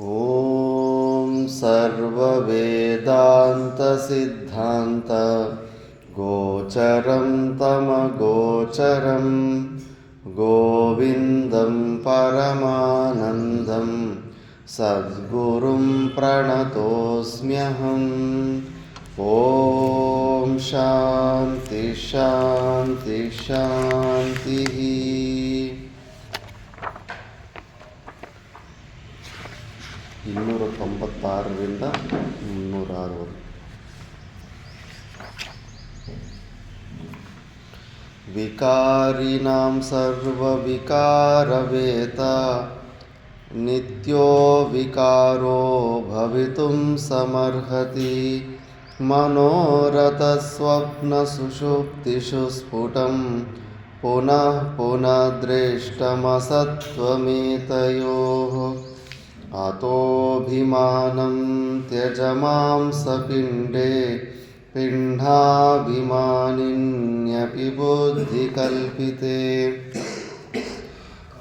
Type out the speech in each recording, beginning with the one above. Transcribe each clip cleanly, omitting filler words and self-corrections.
ॐ सर्ववेदान्तसिद्धान्त गोचरं तमगोचरं गोविन्दं परमानन्दं सद्गुरुं प्रणतोऽस्म्यहम्। ॐ शान्ति शान्ति शान्तिः। 296ರಿಂದ 306 विकारिणां सर्वविकारवेता नित्यो विकारो भवितुं समर्हति। मनोरथस्वप्नसुषुप्तिषु स्फुटं पुनः पुनः दृष्टमसत्त्वमेतयोः। अतोऽभिमानं त्यज मांसपिण्डे पिण्डाभिमानिन्यपि बुद्धिकल्पिते।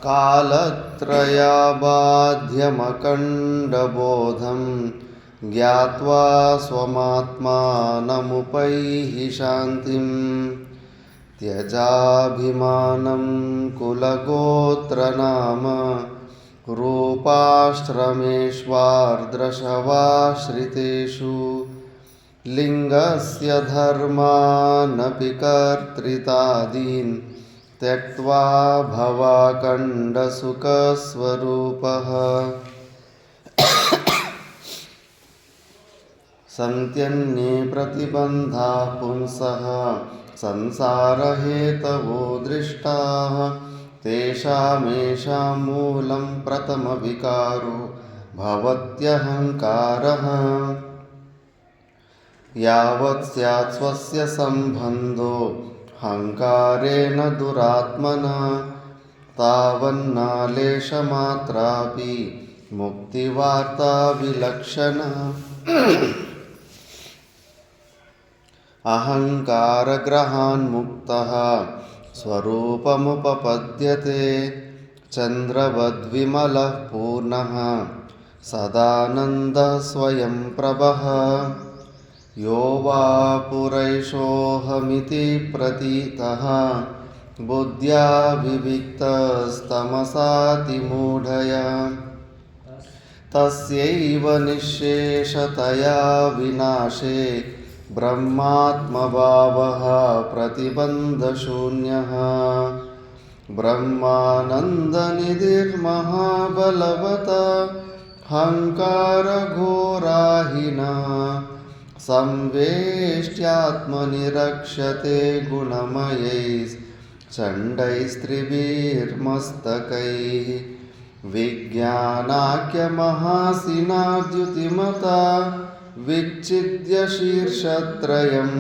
कालत्रयाबाध्यमखण्डबोधं ज्ञात्वा स्वमात्मानमुपैहि शान्तिं। त्यजाभिमानं कुलगोत्रनाम रूपाश्रमेष्वार्द्रशवाश्रितेषु। लिङ्गस्य धर्मानपि कर्तृतादीन् त्यक्त्वा भवाखण्डसुखस्वरूपः। सन्त्यन्ये प्रतिबन्धा पुंसः संसारहेतवो दृष्टाः। तेषामेषां मूलं प्रथमविकारो भवत्यहङ्कारः। यावत् स्यात् स्वस्य सम्बन्धो अहङ्कारेण दुरात्मना तावन्नालेशमात्रापि मुक्तिवार्ता विलक्षणा। अहङ्कारग्रहान्मुक्तः स्वरूपमुपपद्यते। चन्द्रवद्विमलः पूर्णः सदानन्दः स्वयं प्रभः। यो वा पुरैषोऽहमिति प्रतीतः बुद्ध्या विविक्तस्तमसातिमूढया। तस्यैव निःशेषतया विनाशे ब्रह्मात्मभावः प्रतिबन्धशून्यः। ब्रह्मानन्दनिधिर्महाबलवता हङ्कारघोराहिनः। संवेष्ट्यात्मनि रक्षते गुणमयैश्चण्डैस्त्रिभिर्मस्तकैः। विज्ञानाख्यमहासिनाद्युतिमता विच्छिद्य शीर्षत्रयं।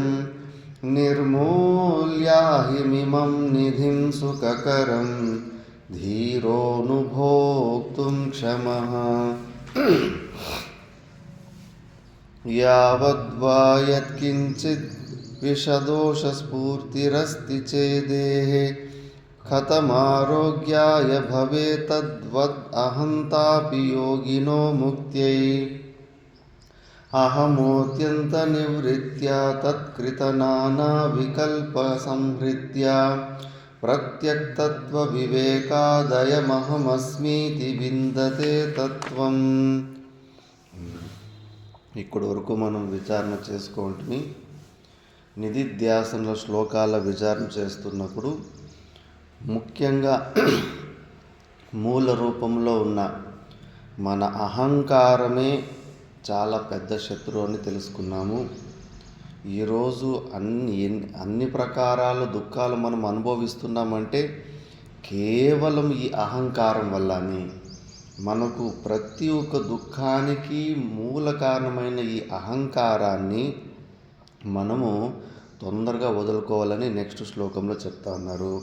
निर्मूल्याहिमिमं निधिं सुखकरं धीरोऽनुभोक्तुं क्षमः। यावद्वा यत्किञ्चित् विषदोषस्फूर्तिरस्ति चेदेहे कथमारोग्याय भवेत् तद्वद् अहन्तापि योगिनो मुक्त्यै। अहमोऽत्यन्तनिवृत्त्या तत्कृतनानाविकल्पसंहृत्या प्रत्यक्तत्वविवेकादयमहमस्मीति विन्दते तत्त्वम्। ఇక్కడి వరకు మనం విచారణ చేసుకుంటుని నిధిధ్యాసనల శ్లోకాల విచారణ చేస్తున్నప్పుడు ముఖ్యంగా మూల రూపంలో ఉన్న మన అహంకారమే చాలా పెద్ద శత్రువు అని తెలుసుకున్నాము. ఈరోజు అన్ని ప్రకారాల దుఃఖాలు మనం అనుభవిస్తున్నామంటే కేవలం ఈ అహంకారం వల్లనే. మనకు ప్రతి ఒక్క దుఃఖానికి మూల కారణమైన ఈ అహంకారాన్ని మనము తొందరగా వదులుకోవాలని నెక్స్ట్ శ్లోకంలో చెప్తా ఉన్నారు.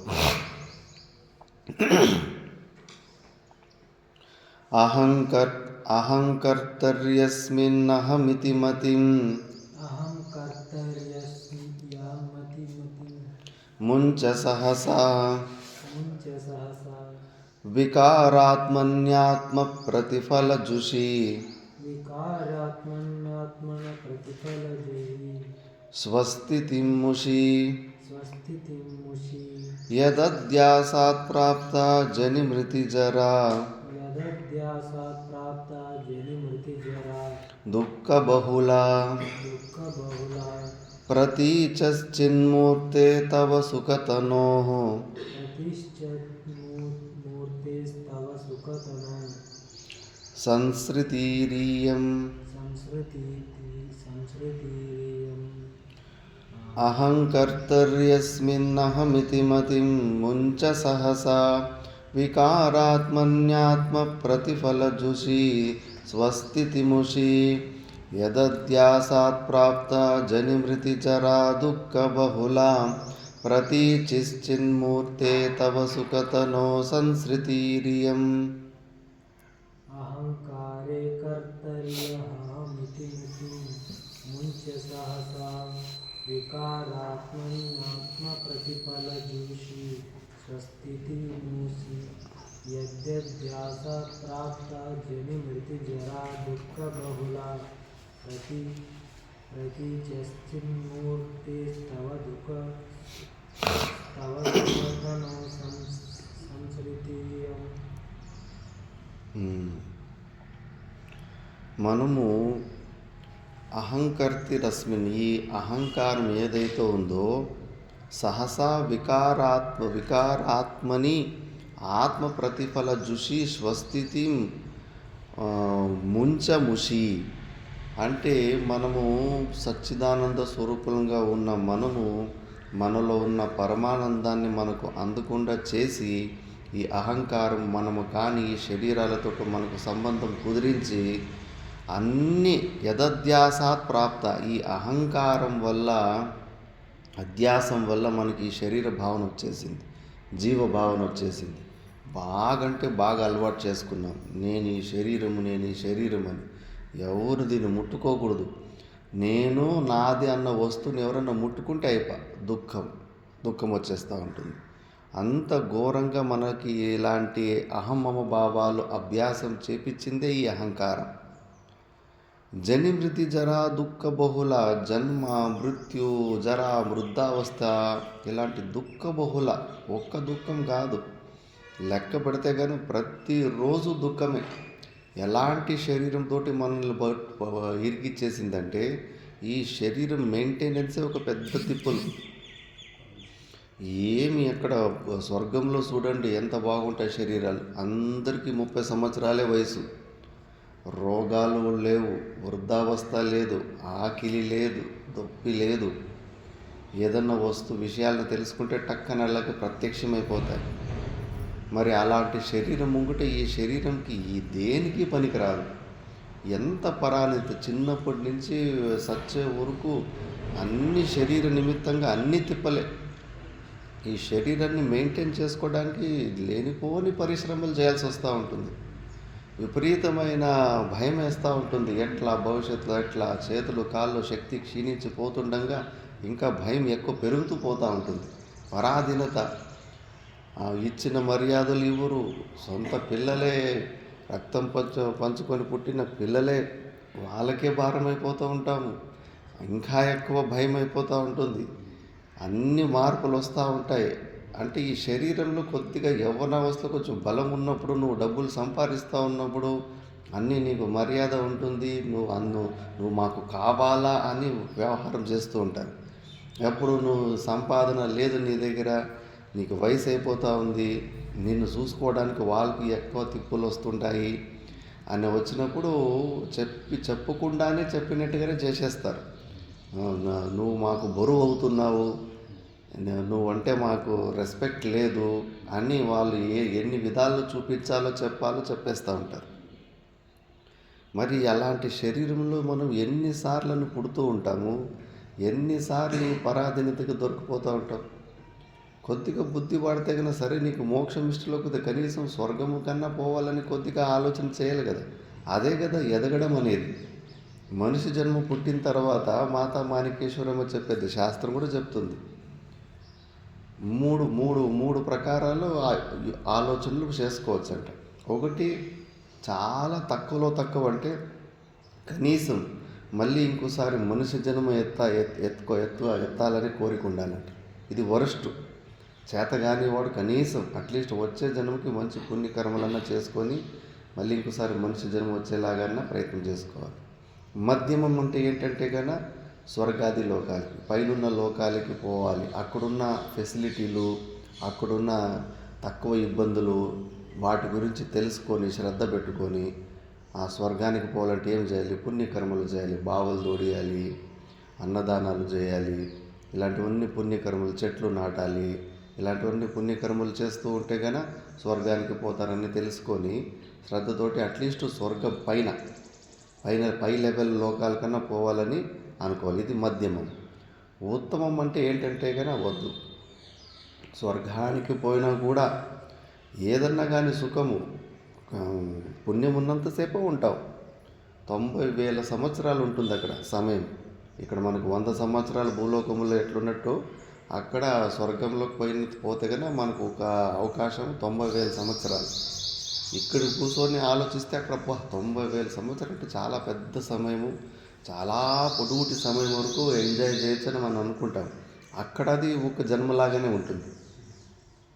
అహంకర్తర్యస్మిన్నహమితి మతిం ముంచ సహసా వికారాత్మన్యాత్మ ప్రతిఫలజుషి వికారాత్మన్యాత్మన ప్రతిఫలజుషి స్వస్థితిముషి స్వస్థితిముషి యదధ్యాసాత్ ప్రాప్త జనిమృతిజరా యదధ్యాసాత్ ప్రాప్త జనిమృతిజరా దుఃఖబహుళ ప్రతీచశ్చిన్మూర్తే తవ సుఖతనోః ప్రతిశ్చన్మూర్తేస్తవ సుఖతనో సంసృతిరియం సంసృతిరియం అహంకర్తర్యస్మిన్నహమితి మతిం ముంచ సహసా వికారాత్మన్యాత్మ ప్రతిఫలజుషి స్వస్థితిముషి యదధ్యాసాత్ ప్రాప్త జనిమృతిజరా దుఃఖబహుళా ప్రతీచిశ్చిన్మూర్తే తవ సుఖతనో సంసృతిరియం. అహంకారే కర్తర్యహమితి ముంచ సహసా వికారాత్మన్యాత్మ ప్రతిఫలజుషి స్వస్థితిముషి యదధ్యాసాత్ ప్రాప్త జనిమృతిజరా దుఃఖబహుళా ప్రతీచశ్చిన్మూర్తేస్తవ సుఖతనో సంసృతిరియం. మనము అహంకర్తిరస్మిన్, ఈ అహంకారం ఏదైతే ఉందో, సహసా వికారాత్మని ఆత్మ ప్రతిఫలజుషి స్వస్థితి ముంచముషి. అంటే మనము సచ్చిదానంద స్వరూపంగా ఉన్న మనలో ఉన్న పరమానందాన్ని మనకు అందకుండా చేసి, ఈ అహంకారం మనము కానీ ఈ శరీరాలతో మనకు సంబంధం కుదిరించి అన్ని యదధ్యాసాత్ ప్రాప్త, ఈ అహంకారం వల్ల అధ్యాసం వల్ల మనకి ఈ శరీర భావన వచ్చేసింది, జీవభావన వచ్చేసింది. బాగంటే బాగా అలవాటు చేసుకున్నాం. నేను ఈ శరీరము అని. ఎవరు దీన్ని ముట్టుకోకూడదు. నేను నాది అన్న వస్తువుని ఎవరన్నా ముట్టుకుంటే దుఃఖం వచ్చేస్తూ ఉంటుంది. అంత ఘోరంగా మనకి ఇలాంటి అహమ్మమ భావాలు అభ్యాసం చేపించిందే ఈ అహంకారం. జనిమృతి జరా దుఃఖ బహుళ, జన్మ మృత్యు జరా వృద్ధావస్థ, ఇలాంటి దుఃఖ బహుళ. ఒక్క దుఃఖం కాదు, లెక్క పెడితే కానీ ప్రతిరోజు దుఃఖమే. ఎలాంటి శరీరంతో మనల్ని ఇరికిచ్చేసిందంటే, ఈ శరీరం మెయింటెనెన్సే ఒక పెద్ద తిప్పులు. ఏమి ఎక్కడ స్వర్గంలో చూడండి ఎంత బాగుంటాయి శరీరాలు. అందరికీ 30 సంవత్సరాలే వయసు. రోగాలు లేవు, వృద్ధావస్థ లేదు, ఆకిలి లేదు, దొప్పి లేదు. ఏదన్నా విషయాలను తెలుసుకుంటే టక్కన వాళ్ళకి ప్రత్యక్షమైపోతాయి. మరి అలాంటి శరీరం ముంగుట ఈ శరీరంకి దేనికి పనికిరాదు. ఎంత పరాణిత, చిన్నప్పటి నుంచి సచ్చే వరకు అన్ని శరీర నిమిత్తంగా అన్ని తిప్పలే. ఈ శరీరాన్ని మెయింటైన్ చేసుకోవడానికి లేనిపోని పరిశ్రమలు చేయాల్సి వస్తూ ఉంటుంది. విపరీతమైన భయం వేస్తూ ఉంటుంది. ఎట్లా భవిష్యత్తులో ఎట్లా, చేతులు కాళ్ళు శక్తి క్షీణించిపోతుండగా ఇంకా భయం ఎక్కువ పెరుగుతూ పోతూ ఉంటుంది. పరాధీనత, ఇచ్చిన మర్యాదలు ఇవ్వరు. సొంత పిల్లలే, రక్తం పంచుకొని పుట్టిన పిల్లలే, వాళ్ళకే భారం అయిపోతూ ఉంటాము. ఇంకా ఎక్కువ భయం అయిపోతూ ఉంటుంది. అన్ని మార్పులు వస్తూ ఉంటాయి. అంటే ఈ శరీరంలో కొద్దిగా యవ్వనావస్థలో కొంచెం బలం ఉన్నప్పుడు, నువ్వు డబ్బులు సంపాదిస్తూ ఉన్నప్పుడు అన్నీ నీకు మర్యాద ఉంటుంది. నువ్వు మాకు కావాలా అని వ్యవహారం చేస్తూ ఉంటారు. ఎప్పుడు నువ్వు సంపాదన లేదు నీ దగ్గర, నీకు వయసు అయిపోతూ ఉంది, నిన్ను చూసుకోవడానికి వాళ్ళకి ఎక్కువ తిప్పులు వస్తుంటాయి అని వచ్చినప్పుడు చెప్పకుండానే చెప్పినట్టుగానే చేసేస్తారు. నువ్వు మాకు బరువు అవుతున్నావు, నువ్వంటే మాకు రెస్పెక్ట్ లేదు అని వాళ్ళు ఎన్ని విధాలు చూపించాలో చెప్పేస్తూ ఉంటారు. మరి అలాంటి శరీరంలో మనం ఎన్నిసార్లను పుడుతూ ఉంటాము, ఎన్నిసార్లు పరాధీనతకు దొరికిపోతూ ఉంటాం. కొద్దిగా బుద్ధి వాడితే కన్నా సరే, నీకు మోక్షం ఇష్టలో కొద్దిగా కనీసం స్వర్గము కన్నా పోవాలని కొద్దిగా ఆలోచన చేయాలి కదా. అదే కదా ఎదగడం అనేది. మనిషి జన్మ పుట్టిన తర్వాత మాతా మాణికేశ్వరమ్మ చెప్పేది శాస్త్రం కూడా చెప్తుంది. మూడు మూడు మూడు ప్రకారాలు ఆలోచనలు చేసుకోవచ్చంట. ఒకటి, చాలా తక్కువలో తక్కువ అంటే కనీసం మళ్ళీ ఇంకోసారి మనిషి జన్మ ఎత్తాలని కోరిక ఉండాలంట. ఇది వరస్ట్. చేతగాని వాడు కనీసం అట్లీస్ట్ వచ్చే జన్మకి మంచి పుణ్యకర్మలన్నా చేసుకొని మళ్ళీ ఇంకోసారి మనిషి జన్మ వచ్చేలాగన్నా ప్రయత్నం చేసుకోవాలి. మధ్యమం అంటే ఏంటంటే కన్నా స్వర్గాది లోకాలకి, పైనున్న లోకాలకి పోవాలి. అక్కడున్న ఫెసిలిటీలు, అక్కడున్న తక్కువ ఇబ్బందులు, వాటి గురించి తెలుసుకొని శ్రద్ధ పెట్టుకొని ఆ స్వర్గానికి పోవాలంటే ఏం చేయాలి? పుణ్యకర్మలు చేయాలి. బావులు తోడియాలి, అన్నదానాలు చేయాలి, ఇలాంటివన్నీ పుణ్యకర్మలు, చెట్లు నాటాలి, ఇలాంటివన్నీ పుణ్యకర్మలు చేస్తూ ఉంటే కనుక స్వర్గానికి పోతారని తెలుసుకొని శ్రద్ధతోటి అట్లీస్ట్ స్వర్గం పై లెవెల్ లోకాల కన్నా పోవాలని అనుకోవాలి. ఇది మధ్యమం. ఉత్తమం అంటే ఏంటంటే కనుక వద్దు, స్వర్గానికి పోయినా కూడా ఏదన్నా కానీ సుఖము, పుణ్యం ఉన్నంతసేపు ఉంటావు. 90,000 సంవత్సరాలు ఉంటుంది అక్కడ సమయం. ఇక్కడ మనకు 100 సంవత్సరాలు భూలోకంలో ఎట్లున్నట్టు అక్కడ స్వర్గంలోకి పోతే కనుక మనకు ఒక అవకాశం 90,000 సంవత్సరాలు. ఇక్కడ కూర్చొని ఆలోచిస్తే అక్కడ 90,000 సంవత్సరాలు అంటే చాలా పెద్ద సమయము, చాలా పొడుగుటి సమయం వరకు ఎంజాయ్ చేయొచ్చని మనం అనుకుంటాం. అక్కడ అది ఒక జన్మలాగానే ఉంటుంది.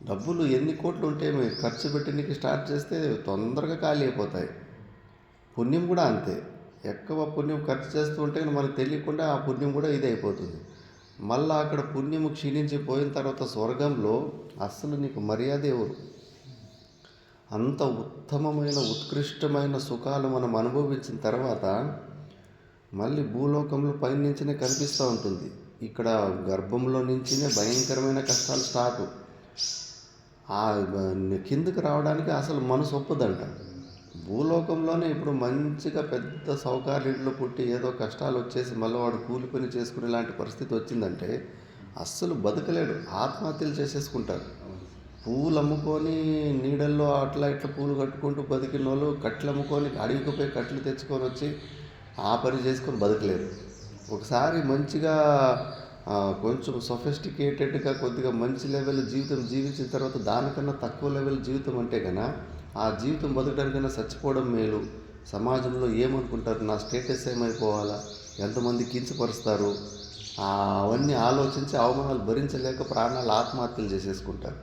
డబ్బులు ఎన్ని కోట్లు ఉంటే మేము ఖర్చు పెట్టడానికి స్టార్ట్ చేస్తే తొందరగా ఖాళీ అయిపోతాయి. పుణ్యం కూడా అంతే. ఎక్కువ పుణ్యం ఖర్చు చేస్తూ ఉంటే మనకు తెలియకుండా ఆ పుణ్యం కూడా ఇది అయిపోతుంది. మళ్ళీ అక్కడ పుణ్యము క్షీణించిపోయిన తర్వాత స్వర్గంలో అస్సలు నీకు మర్యాద ఎవరు? అంత ఉత్తమమైన ఉత్కృష్టమైన సుఖాలు మనం అనుభవించిన తర్వాత మళ్ళీ భూలోకంలో పైనుంచినే కనిపిస్తూ ఉంటుంది. ఇక్కడ గర్భంలో నుంచినే భయంకరమైన కష్టాలు స్టార్ట్. ఆ కిందకి రావడానికి అసలు మనసు ఒప్పదంట. భూలోకంలోనే ఇప్పుడు మంచిగా పెద్ద సౌకర్యాలు పుట్టి ఏదో కష్టాలు వచ్చేసి మళ్ళీ వాడు కూలి పని చేసుకునే లాంటి పరిస్థితి వచ్చిందంటే అస్సలు బతకలేడు. ఆత్మహత్యలు చేసేసుకుంటారు. పూలు అమ్ముకొని నీడల్లో అట్లా ఇట్లా పూలు కట్టుకుంటూ బతికిన వాళ్ళు కట్లు అమ్ముకొని అడవికి పోయి కట్లు తెచ్చుకొని వచ్చి ఆ పని చేసుకొని బతకలేరు. ఒకసారి మంచిగా కొంచెం సొఫిస్టికేటెడ్గా కొద్దిగా మంచి లెవెల్ జీవితం జీవించిన తర్వాత దానికన్నా తక్కువ లెవెల్ జీవితం అంటే కన్నా ఆ జీవితం బతకడానికైనా చచ్చిపోవడం మేలు. సమాజంలో ఏమనుకుంటారు, నా స్టేటస్ ఏమైపోవాలా, ఎంతమంది కించపరుస్తారు, అవన్నీ ఆలోచించి అవమానాలు భరించలేక ప్రాణాలు ఆత్మహత్యలు చేసేసుకుంటారు.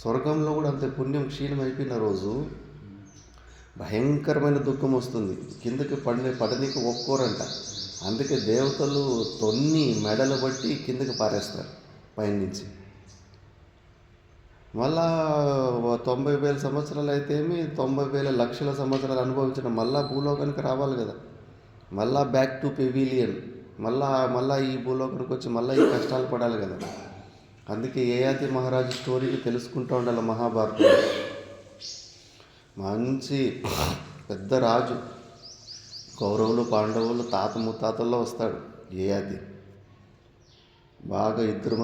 స్వర్గంలో కూడా అంతే. పుణ్యం క్షీణం అయిపోయిన రోజు భయంకరమైన దుఃఖం వస్తుంది. కిందకి పడనీకి ఒక్కోరంట. అందుకే దేవతలు తొన్ని మెడలు బట్టి కిందకి పారేస్తారు పైనుంచి. మళ్ళా 90,000 సంవత్సరాలు అయితే 90,000 లక్షల సంవత్సరాలు అనుభవించడం మళ్ళా భూలోకానికి రావాలి కదా. మళ్ళా బ్యాక్ టు పెవిలియన్, మళ్ళా ఈ భూలోకానికి వచ్చి మళ్ళీ ఈ కష్టాలు పడాలి కదా. అందుకే యయాతి మహారాజు స్టోరీని తెలుసుకుంటూ ఉండాలి. మహాభారతంలో మంచి పెద్ద రాజు, కౌరవులు పాండవులు తాత ముత్తాతల్లో వస్తాడు యయాతి. బాగా ఇద్దరు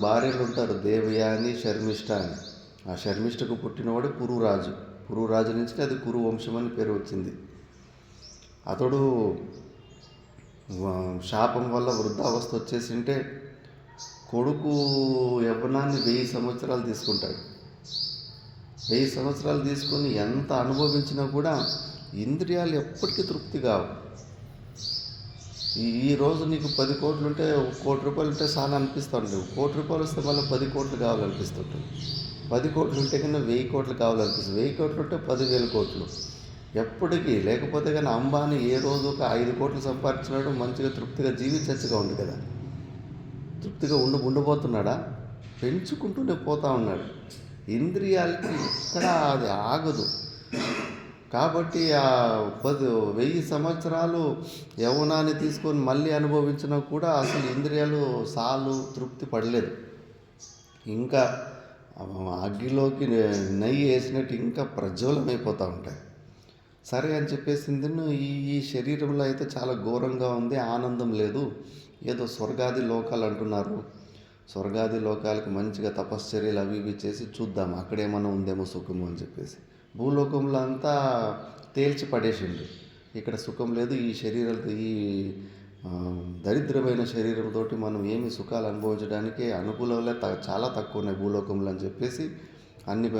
భార్యలు ఉంటారు, దేవయాని, శర్మిష్ఠ అని. ఆ శర్మిష్ఠకు పుట్టినవాడు పురురాజు. పురురాజు నుంచి అది కురు వంశం అని పేరు వచ్చింది. అతడు శాపం వల్ల వృద్ధావస్థ వచ్చేసింటే కొడుకు యవ్వనాన్ని 1000 సంవత్సరాలు తీసుకుంటాడు. 1000 సంవత్సరాలు తీసుకొని ఎంత అనుభవించినా కూడా ఇంద్రియాలు ఎప్పటికీ తృప్తి కావు. ఈరోజు నీకు 10 కోట్లు ఉంటే 1 కోటి రూపాయలు ఉంటే చాలా అనిపిస్తూ ఉంటుంది. 1 కోటి రూపాయలు వస్తే మళ్ళీ 10 కోట్లు కావాలనిపిస్తుంటుంది. 10 కోట్లు ఉంటే కన్నా 1000 కోట్లు కావాలనిపిస్తుంది. 1000 కోట్లు ఉంటే 10,000 కోట్లు ఎప్పటికీ. లేకపోతే కానీ అంబానీ ఏ రోజు ఒక 5 కోట్లు సంపాదించినాడు, మంచిగా తృప్తిగా జీవించచ్చుగా ఉంది కదా. తృప్తిగా ఉండబోతున్నాడా? పెంచుకుంటూనే పోతూ ఉన్నాడు. ఇంద్రియాలకి ఇక్కడ అది ఆగదు. కాబట్టి ఆ 1000 సంవత్సరాలు యవ్వనాన్ని తీసుకొని మళ్ళీ అనుభవించినా కూడా అసలు ఇంద్రియాలు తృప్తి పడలేదు. ఇంకా అగ్గిలోకి నెయ్యి వేసినట్టు ఇంకా ప్రజ్వలమైపోతూ ఉంటాయి. సరే అని చెప్పేసింది, ఈ శరీరంలో అయితే చాలా ఘోరంగా ఉంది, ఆనందం లేదు. ఏదో స్వర్గాది లోకాలు అంటున్నారు, స్వర్గాది లోకాలకు మంచిగా తపశ్చర్యలు అవి ఇవి చేసి చూద్దాం అక్కడేమన్నా ఉందేమో సుఖము అని చెప్పేసి భూలోకంలో అంతా తేల్చి పడేసిండు. ఇక్కడ సుఖం లేదు, ఈ శరీరాలతో దరిద్రమైన శరీరంతో మనం ఏమి సుఖాలు అనుభవించడానికి అనుకూలంలో చాలా తక్కువ ఉన్నాయి భూలోకంలో అని చెప్పేసి అన్ని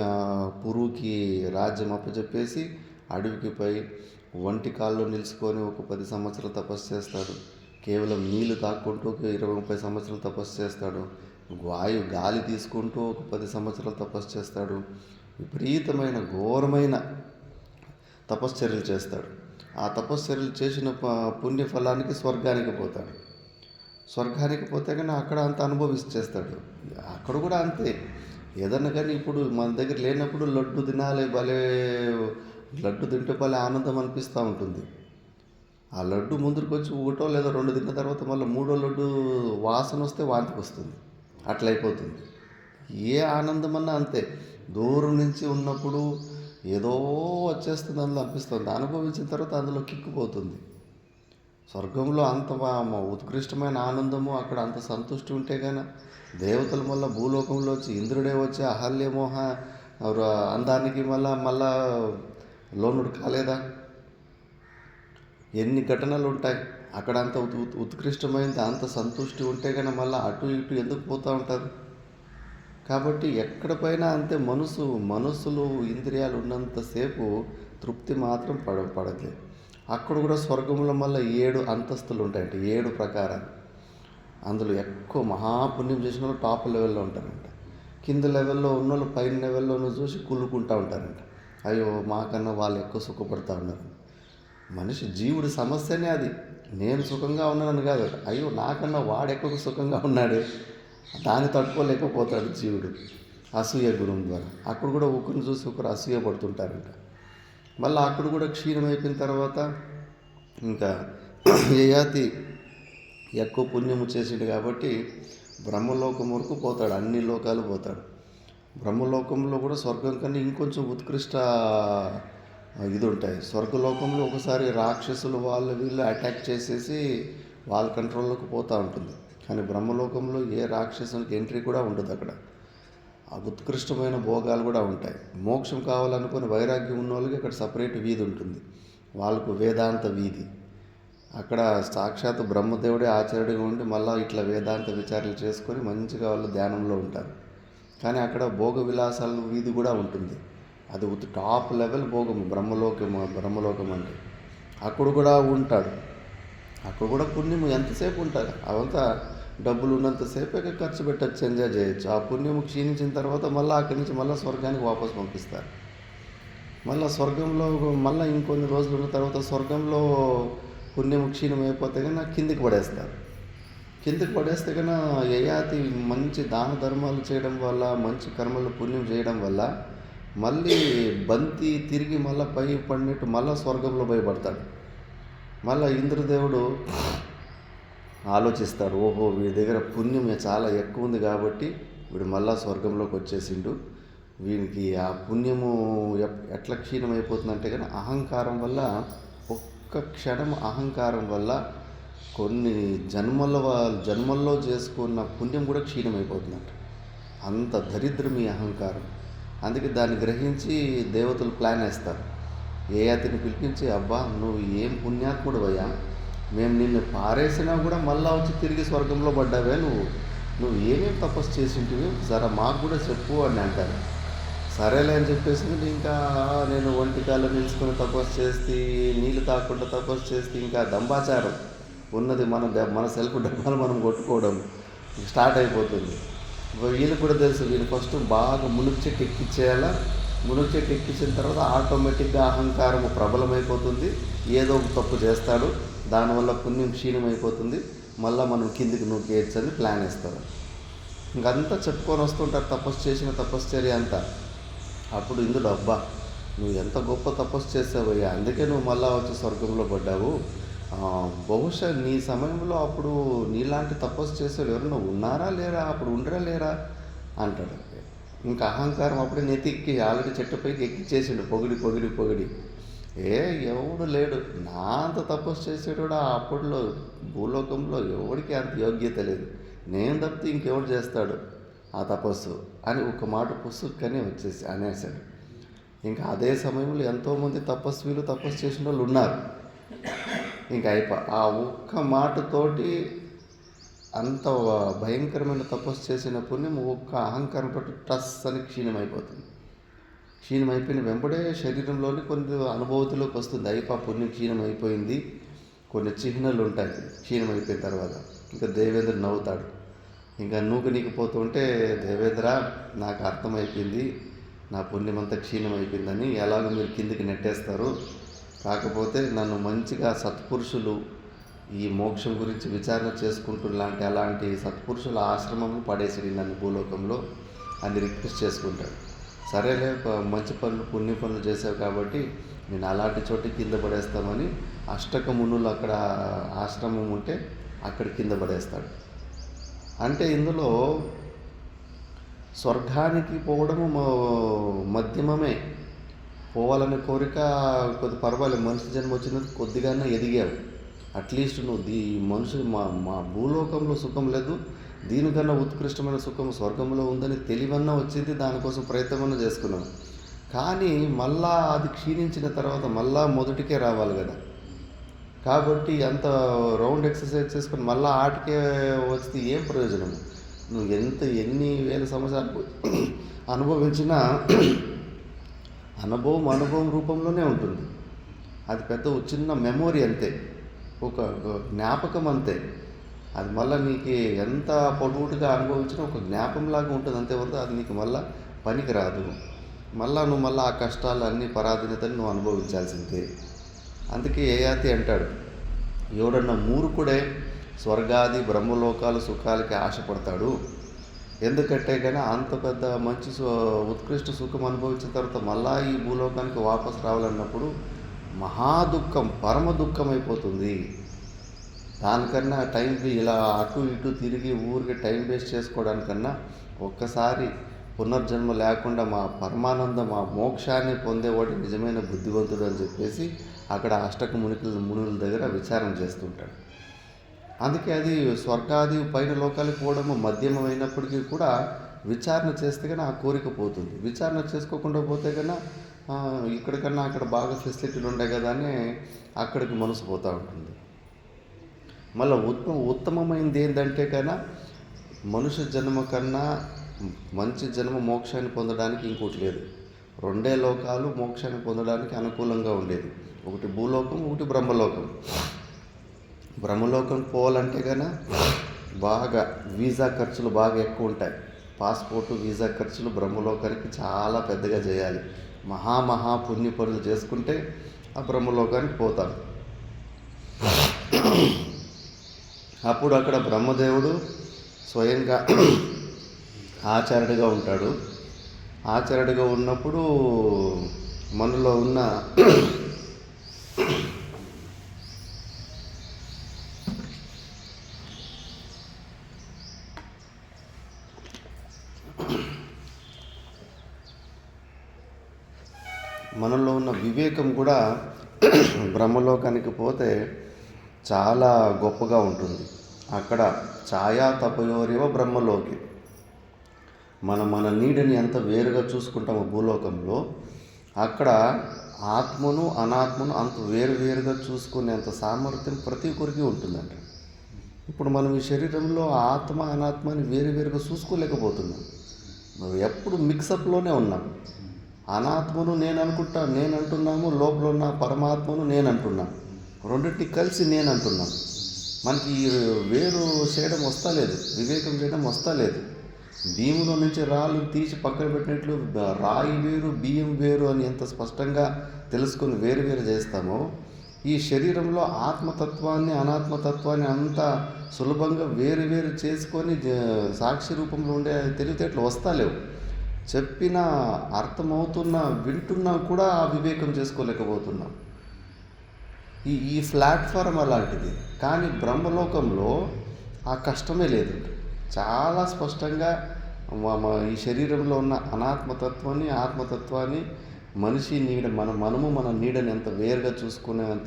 పురుగుకి రాజ్యం అప్పచెప్పేసి అడవికి పోయి ఒంటి కాళ్ళు నిలుచుకొని ఒక 10 సంవత్సరాలు తపస్సు చేస్తాడు. కేవలం నీళ్లు తాక్కుంటూ 20-30 సంవత్సరాలు తపస్సు చేస్తాడు. గాలి తీసుకుంటూ ఒక 10 సంవత్సరాలు తపస్సు చేస్తాడు. విపరీతమైన ఘోరమైన తపశ్చర్యలు చేస్తాడు. ఆ తపశ్చర్యలు చేసిన పుణ్యఫలానికి స్వర్గానికి పోతాడు. స్వర్గానికి పోతే కానీ అక్కడ అంత అనుభవించేస్తాడు. అక్కడ కూడా అంతే. ఏదన్నా కానీ ఇప్పుడు మన దగ్గర లేనప్పుడు లడ్డు తినాలి, భలే లడ్డు తింటే భలే ఆనందం అనిపిస్తూ ఉంటుంది. ఆ లడ్డు ముందుకు వచ్చి 1 లేదా 2 తిన్న తర్వాత మళ్ళీ 3వ లడ్డు వాసన వస్తే వాంతికి వస్తుంది. అట్లయిపోతుంది. ఏ ఆనందం అన్నా అంతే. దూరం నుంచి ఉన్నప్పుడు ఏదో వచ్చేస్తుంది, అందులో అనిపిస్తుంది. అనుభవించిన తర్వాత అందులో కిక్కుపోతుంది. స్వర్గంలో అంత ఉత్కృష్టమైన ఆనందము, అక్కడ అంత సంతృష్టి ఉంటే కానీ దేవతల వల్ల భూలోకంలో వచ్చి ఇంద్రుడే వచ్చి అహల్యమోహ అందానికి మళ్ళా లోనుడు కాలేదా? ఎన్ని ఘటనలు ఉంటాయి. అక్కడ అంత ఉత్కృష్టమైనది, అంత సంతృష్టి ఉంటే కానీ మళ్ళీ అటు ఇటు ఎందుకు పోతూ ఉంటారు? కాబట్టి ఎక్కడ పైన అంతే మనసులు ఇంద్రియాలు ఉన్నంతసేపు తృప్తి మాత్రం పడట్లేదు. అక్కడ కూడా స్వర్గంలో మళ్ళీ 7 అంతస్తులు ఉంటాయంట, 7 ప్రకారాలు. అందులో ఎక్కువ మహాపుణ్యం చేసిన వాళ్ళు టాప్ లెవెల్లో ఉంటారంట. కింద లెవెల్లో ఉన్నోళ్ళు పైన లెవెల్లో చూసి కుళ్ళుకుంటూ ఉంటారంట. అయ్యో మాకన్నా వాళ్ళు ఎక్కువ సుఖపడుతూ ఉన్నారు. మనిషి జీవుడి సమస్యనే అది. నేను సుఖంగా ఉన్నానని కాదు, అయ్యో నాకన్నా వాడు ఎక్కువ సుఖంగా ఉన్నాడు, దాన్ని తట్టుకోలేకపోతాడు జీవుడు అసూయ గుణం ద్వారా. అక్కడ కూడా ఒకరిని చూసి ఒకరు అసూయ పడుతుంటారంట. మళ్ళీ అక్కడ కూడా క్షీణమైపోయిన తర్వాత ఇంకా యయాతి ఎక్కువ పుణ్యము చేసిండు కాబట్టి బ్రహ్మలోకం వరకు పోతాడు, అన్ని లోకాలు పోతాడు. బ్రహ్మలోకంలో కూడా స్వర్గం కన్నా ఇంకొంచెం ఉత్కృష్ట ఇది ఉంటాయి. స్వర్గలోకంలో ఒకసారి రాక్షసులు వీళ్ళు అటాక్ చేసేసి వాళ్ళ కంట్రోల్లోకి పోతూ ఉంటుంది. కానీ బ్రహ్మలోకంలో ఏ రాక్షసునికి ఎంట్రీ కూడా ఉండదు. అక్కడ ఆ ఉత్కృష్టమైన భోగాలు కూడా ఉంటాయి. మోక్షం కావాలనుకుని వైరాగ్యం ఉన్న వాళ్ళకి అక్కడ సపరేట్ వీధి ఉంటుంది, వాళ్ళకు వేదాంత వీధి. అక్కడ సాక్షాత్ బ్రహ్మదేవుడే ఆచార్యుడిగా ఉండి మళ్ళీ ఇట్లా వేదాంత విచారాలు చేసుకొని మంచిగా వాళ్ళు ధ్యానంలో ఉంటారు. కానీ అక్కడ భోగ విలాసాల వీధి కూడా ఉంటుంది. అది టాప్ లెవెల్ భోగము బ్రహ్మలోకం అంటే. అక్కడ కూడా ఉంటాడు. అక్కడ కూడా పుణ్యము ఎంతసేపు ఉంటుంది. అవంతా డబ్బులు ఉన్నంతసేపే ఖర్చు పెట్టచ్చు, ఎంజాయ్ చేయొచ్చు. ఆ పుణ్యము క్షీణించిన తర్వాత మళ్ళీ అక్కడి నుంచి మళ్ళీ స్వర్గానికి వాపసు పంపిస్తారు. మళ్ళీ స్వర్గంలో మళ్ళీ ఇంకొన్ని రోజులు ఉన్న తర్వాత స్వర్గంలో పుణ్యము క్షీణమైపోతే కన్నా కిందికి పడేస్తారు. కిందికి పడేస్తే కన్నా యయాతి మంచి దాన ధర్మాలు చేయడం వల్ల, మంచి కర్మలు పుణ్యం చేయడం వల్ల మళ్ళీ బంతి తిరిగి మళ్ళీ పై పడినట్టు మళ్ళీ స్వర్గంలో భయపడతాడు. మళ్ళీ ఇంద్రదేవుడు ఆలోచిస్తాడు, ఓహో వీడి దగ్గర పుణ్యం చాలా ఎక్కువ ఉంది కాబట్టి వీడు మళ్ళీ స్వర్గంలోకి వచ్చేసిండు. వీనికి ఆ పుణ్యము ఎట్లా క్షీణమైపోతుందంటే కానీ అహంకారం వల్ల, ఒక్క క్షణం అహంకారం వల్ల కొన్ని జన్మల్లో చేసుకున్న పుణ్యం కూడా క్షీణమైపోతుందంట. అంత దరిద్రం ఈ అహంకారం. అందుకే దాన్ని గ్రహించి దేవతలు ప్లాన్ వేస్తారు. యయాతిని పిలిపించి, అబ్బా నువ్వు ఏం పుణ్యాత్ముడు అయ్యా, మేము నిన్ను పారేసినా కూడా మళ్ళా వచ్చి తిరిగి స్వర్గంలో పడ్డావే, నువ్వు ఏమేమి తపస్సు చేసింటివి జర మాకు కూడా చెప్పు అని అంటారు. సరేలే అని చెప్పేసి ఇంకా నేను ఒంటికాలు నిలుచుకొని తపస్సు చేస్తే, నీళ్ళు తాకుండా తపస్సు చేస్తే, ఇంకా దంబాచారం ఉన్నది మన సెల్ఫ్ డబ్బాలు మనం కొట్టుకోవడం స్టార్ట్ అయిపోతుంది. వీళ్ళు కూడా తెలుసు, వీళ్ళు ఫస్ట్ బాగా మునుగు చెట్టు ఎక్కించేయాలా. మునుగు చెట్టు ఎక్కించిన తర్వాత ఆటోమేటిక్గా అహంకారం ప్రబలమైపోతుంది, ఏదో ఒక తప్పు చేస్తాడు, దానివల్ల పుణ్యం క్షీణమైపోతుంది, మళ్ళీ మనం కిందికి నూకేయచ్చని ప్లాన్ వేస్తారు. ఇంకంతా చెప్పుకొని వస్తుంటారు తపస్సు చేసిన తపశ్చర్య అంతా. అప్పుడు ఇందులో, అబ్బా నువ్వు ఎంత గొప్ప తపస్సు చేసావయ్యా, అందుకే నువ్వు మళ్ళీ వచ్చి స్వర్గంలో పడ్డావు. బహుశా నీ సమయంలో అప్పుడు నీలాంటి తపస్సు చేసేవాళ్ళు ఎవరన్నా ఉన్నారా లేరా, అప్పుడు ఉండరా లేరా అంటాడు. ఇంకా అహంకారం అప్పుడే నెతికి ఆల్రెడీ చెట్టుపైకి ఎక్కిచ్చేసాడు, పొగిడి. ఎవడు లేడు, నా అంత తపస్సు చేసేవాడు అప్పట్లో భూలోకంలో ఎవడికి అంత యోగ్యత లేదు, నేను తప్పితే ఇంకెవడు చేస్తాడు ఆ తపస్సు అని ఒక మాట పుస్తకని అనేసాడు. ఇంకా అదే సమయంలో ఎంతోమంది తపస్వీలు తపస్సు చేసిన వాళ్ళు ఉన్నారు. ఇంకా ఆ ఒక్క మాటతోటి అంత భయంకరమైన తపస్సు చేసిన పుణ్యం ఒక్క అహంకారం తోటి టస్ అని క్షీణమైపోతుంది. క్షీణమైపోయిన వెంబడే శరీరంలోని కొన్ని అనుభూతిలోకి వస్తుంది. పుణ్యం క్షీణమైపోయింది, కొన్ని చిహ్నాలు ఉంటాయి క్షీణమైపోయిన తర్వాత. ఇంకా దేవేంద్ర నవ్వుతాడు. ఇంకా నీకుపోతుంటే, దేవేంద్ర నాకు అర్థమైపోయింది, నా పుణ్యం అంతా క్షీణమైపోయిందని. ఎలాగో మీరు కిందికి నెట్టేస్తారు, కాకపోతే నన్ను మంచిగా సత్పురుషులు ఈ మోక్షం గురించి విచారణ చేసుకుంటున్నాంటి అలాంటి సత్పురుషుల ఆశ్రమంలో పడేసి నన్ను భూలోకంలో అని రిక్వెస్ట్ చేసుకుంటాడు. సరేలే, మంచి పనులు పుణ్య పనులు చేసావు కాబట్టి నేను అలాంటి చోటు కింద పడేస్తామని అష్టక మునులు అక్కడ ఆశ్రమం ఉంటే అక్కడ కింద పడేస్తాడు. అంటే ఇందులో స్వర్గానికి పోవడము మధ్యమమే. పోవాలనే కోరిక కొద్ది పర్వాలేదు, మనిషి జన్మ వచ్చినందుకు కొద్దిగానే ఎదిగావు. అట్లీస్ట్ నువ్వు మనుషు మా భూలోకంలో సుఖం లేదు, దీనికన్నా ఉత్కృష్టమైన సుఖం స్వర్గంలో ఉందని తెలివన్నా వచ్చింది, దానికోసం ప్రయత్నమన్నా చేసుకున్నాను. కానీ మళ్ళా అది క్షీణించిన తర్వాత మళ్ళా మొదటికే రావాలి కదా. కాబట్టి అంత రౌండ్ ఎక్సర్సైజ్ చేసుకొని మళ్ళీ ఆటకే వస్తే ఏం ప్రయోజనం? నువ్వు ఎన్ని వేల సంవత్సరాలు అనుభవించినా అనుభవం రూపంలోనే ఉంటుంది. అది పెద్ద చిన్న మెమొరీ అంతే, ఒక జ్ఞాపకం అంతే. అది మళ్ళీ నీకు ఎంత పొడుగుగా అనుభవించినా ఒక జ్ఞాపకంలాగా ఉంటుంది అంతేవరకు. అది నీకు మళ్ళీ పనికి రాదు. నువ్వు మళ్ళీ ఆ కష్టాలు అన్ని పరాధీనతని నువ్వు అనుభవించాల్సిందే. అందుకే యయాతి అంటాడు, ఎవడన్నా మూర్ఖుడే స్వర్గాది బ్రహ్మలోకాలు సుఖాలకి ఆశపడతాడు. ఎందుకంటే కానీ అంత పెద్ద మంచి ఉత్కృష్ట సుఖం అనుభవించిన తర్వాత మళ్ళా ఈ భూలోకానికి వాపసు రావాలన్నప్పుడు మహా దుఃఖం, పరమ దుఃఖం అయిపోతుంది. దానికన్నా ఇలా అటు ఇటు తిరిగి ఊరికి టైం వేస్ట్ చేసుకోవడానికన్నా ఒక్కసారి పునర్జన్మ లేకుండా మా పరమానందం, మా మోక్షాన్ని పొందేవాడు నిజమైన బుద్ధివంతుడు అని చెప్పేసి అక్కడ అష్టక మునుల దగ్గర విచారణ చేస్తుంటాడు. అందుకే అది స్వర్గాది పైన లోకాలకు పోవడము మధ్యమైనప్పటికీ కూడా విచారణ చేస్తే కానీ ఆ కోరిక పోతుంది. విచారణ చేసుకోకుండా పోతే కన్నా ఇక్కడికన్నా అక్కడ బాగా ఫెసిలిటీలు ఉంటాయి కదా అని అక్కడికి మనసు పోతూ ఉంటుంది. మళ్ళీ ఉత్తమమైనది ఏంటంటే కన్నా మనుష్య జన్మ కన్నా మంచి జన్మ మోక్షాన్ని పొందడానికి ఇంకోటి లేదు. రెండే లోకాలు మోక్షాన్ని పొందడానికి అనుకూలంగా ఉండేది, ఒకటి భూలోకం, ఒకటి బ్రహ్మలోకం. బ్రహ్మలోకం పోవాలంటే కన్నా బాగా వీసా ఖర్చులు బాగా ఎక్కువ ఉంటాయి. పాస్పోర్టు వీసా ఖర్చులు బ్రహ్మలోకానికి చాలా పెద్దగా చేయాలి. మహా పుణ్య పనులు చేసుకుంటే ఆ బ్రహ్మలోకానికి పోతాం. అప్పుడు అక్కడ బ్రహ్మదేవుడు స్వయంగా ఆచార్యుడిగా ఉంటాడు. ఆచార్యుడిగా ఉన్నప్పుడు మనలో ఉన్న వివేకం కూడా బ్రహ్మలోకానికి పోతే చాలా గొప్పగా ఉంటుంది. అక్కడ ఛాయా తపయోరివ బ్రహ్మలోకి మన నీడని ఎంత వేరుగా చూసుకుంటామో భూలోకంలో, అక్కడ ఆత్మను అనాత్మను అంత వేరుగా చూసుకునేంత సామర్థ్యం ప్రతి ఒక్కరికి ఉంటుందంట. ఇప్పుడు మనం ఈ శరీరంలో ఆత్మ అనాత్మని వేరుగా చూసుకోలేకపోతున్నాం. ఎప్పుడు మిక్సప్లోనే ఉన్నాం. అనాత్మను నేను అంటున్నాము, లోపల ఉన్న పరమాత్మను నేను అంటున్నాను, రెండింటిని కలిసి నేను అంటున్నాను. మనకి వేరు చేయడం వస్తలేదు, వివేకం చేయడం వస్తలేదు. బియ్యంలో నుంచి రాళ్ళు తీసి పక్కన పెట్టినట్లు రాయి వేరు బియ్యం వేరు అని ఎంత స్పష్టంగా తెలుసుకొని వేరు చేస్తామో, ఈ శరీరంలో ఆత్మతత్వాన్ని అనాత్మతత్వాన్ని అంత సులభంగా వేరు చేసుకొని సాక్షి రూపంలో ఉండే తెలివితేటలు వస్తలేవు. చెప్పిన అర్థమవుతున్నా వింటున్నా కూడా ఆ వివేకం చేసుకోలేకపోతున్నాం. ఈ ప్లాట్ఫారం అలాంటిది. కానీ బ్రహ్మలోకంలో ఆ కష్టమే లేదు. చాలా స్పష్టంగా ఈ శరీరంలో ఉన్న అనాత్మతత్వాన్ని ఆత్మతత్వాన్ని మనిషి నీడ మన నీడని ఎంత వేరుగా చూసుకునే అంత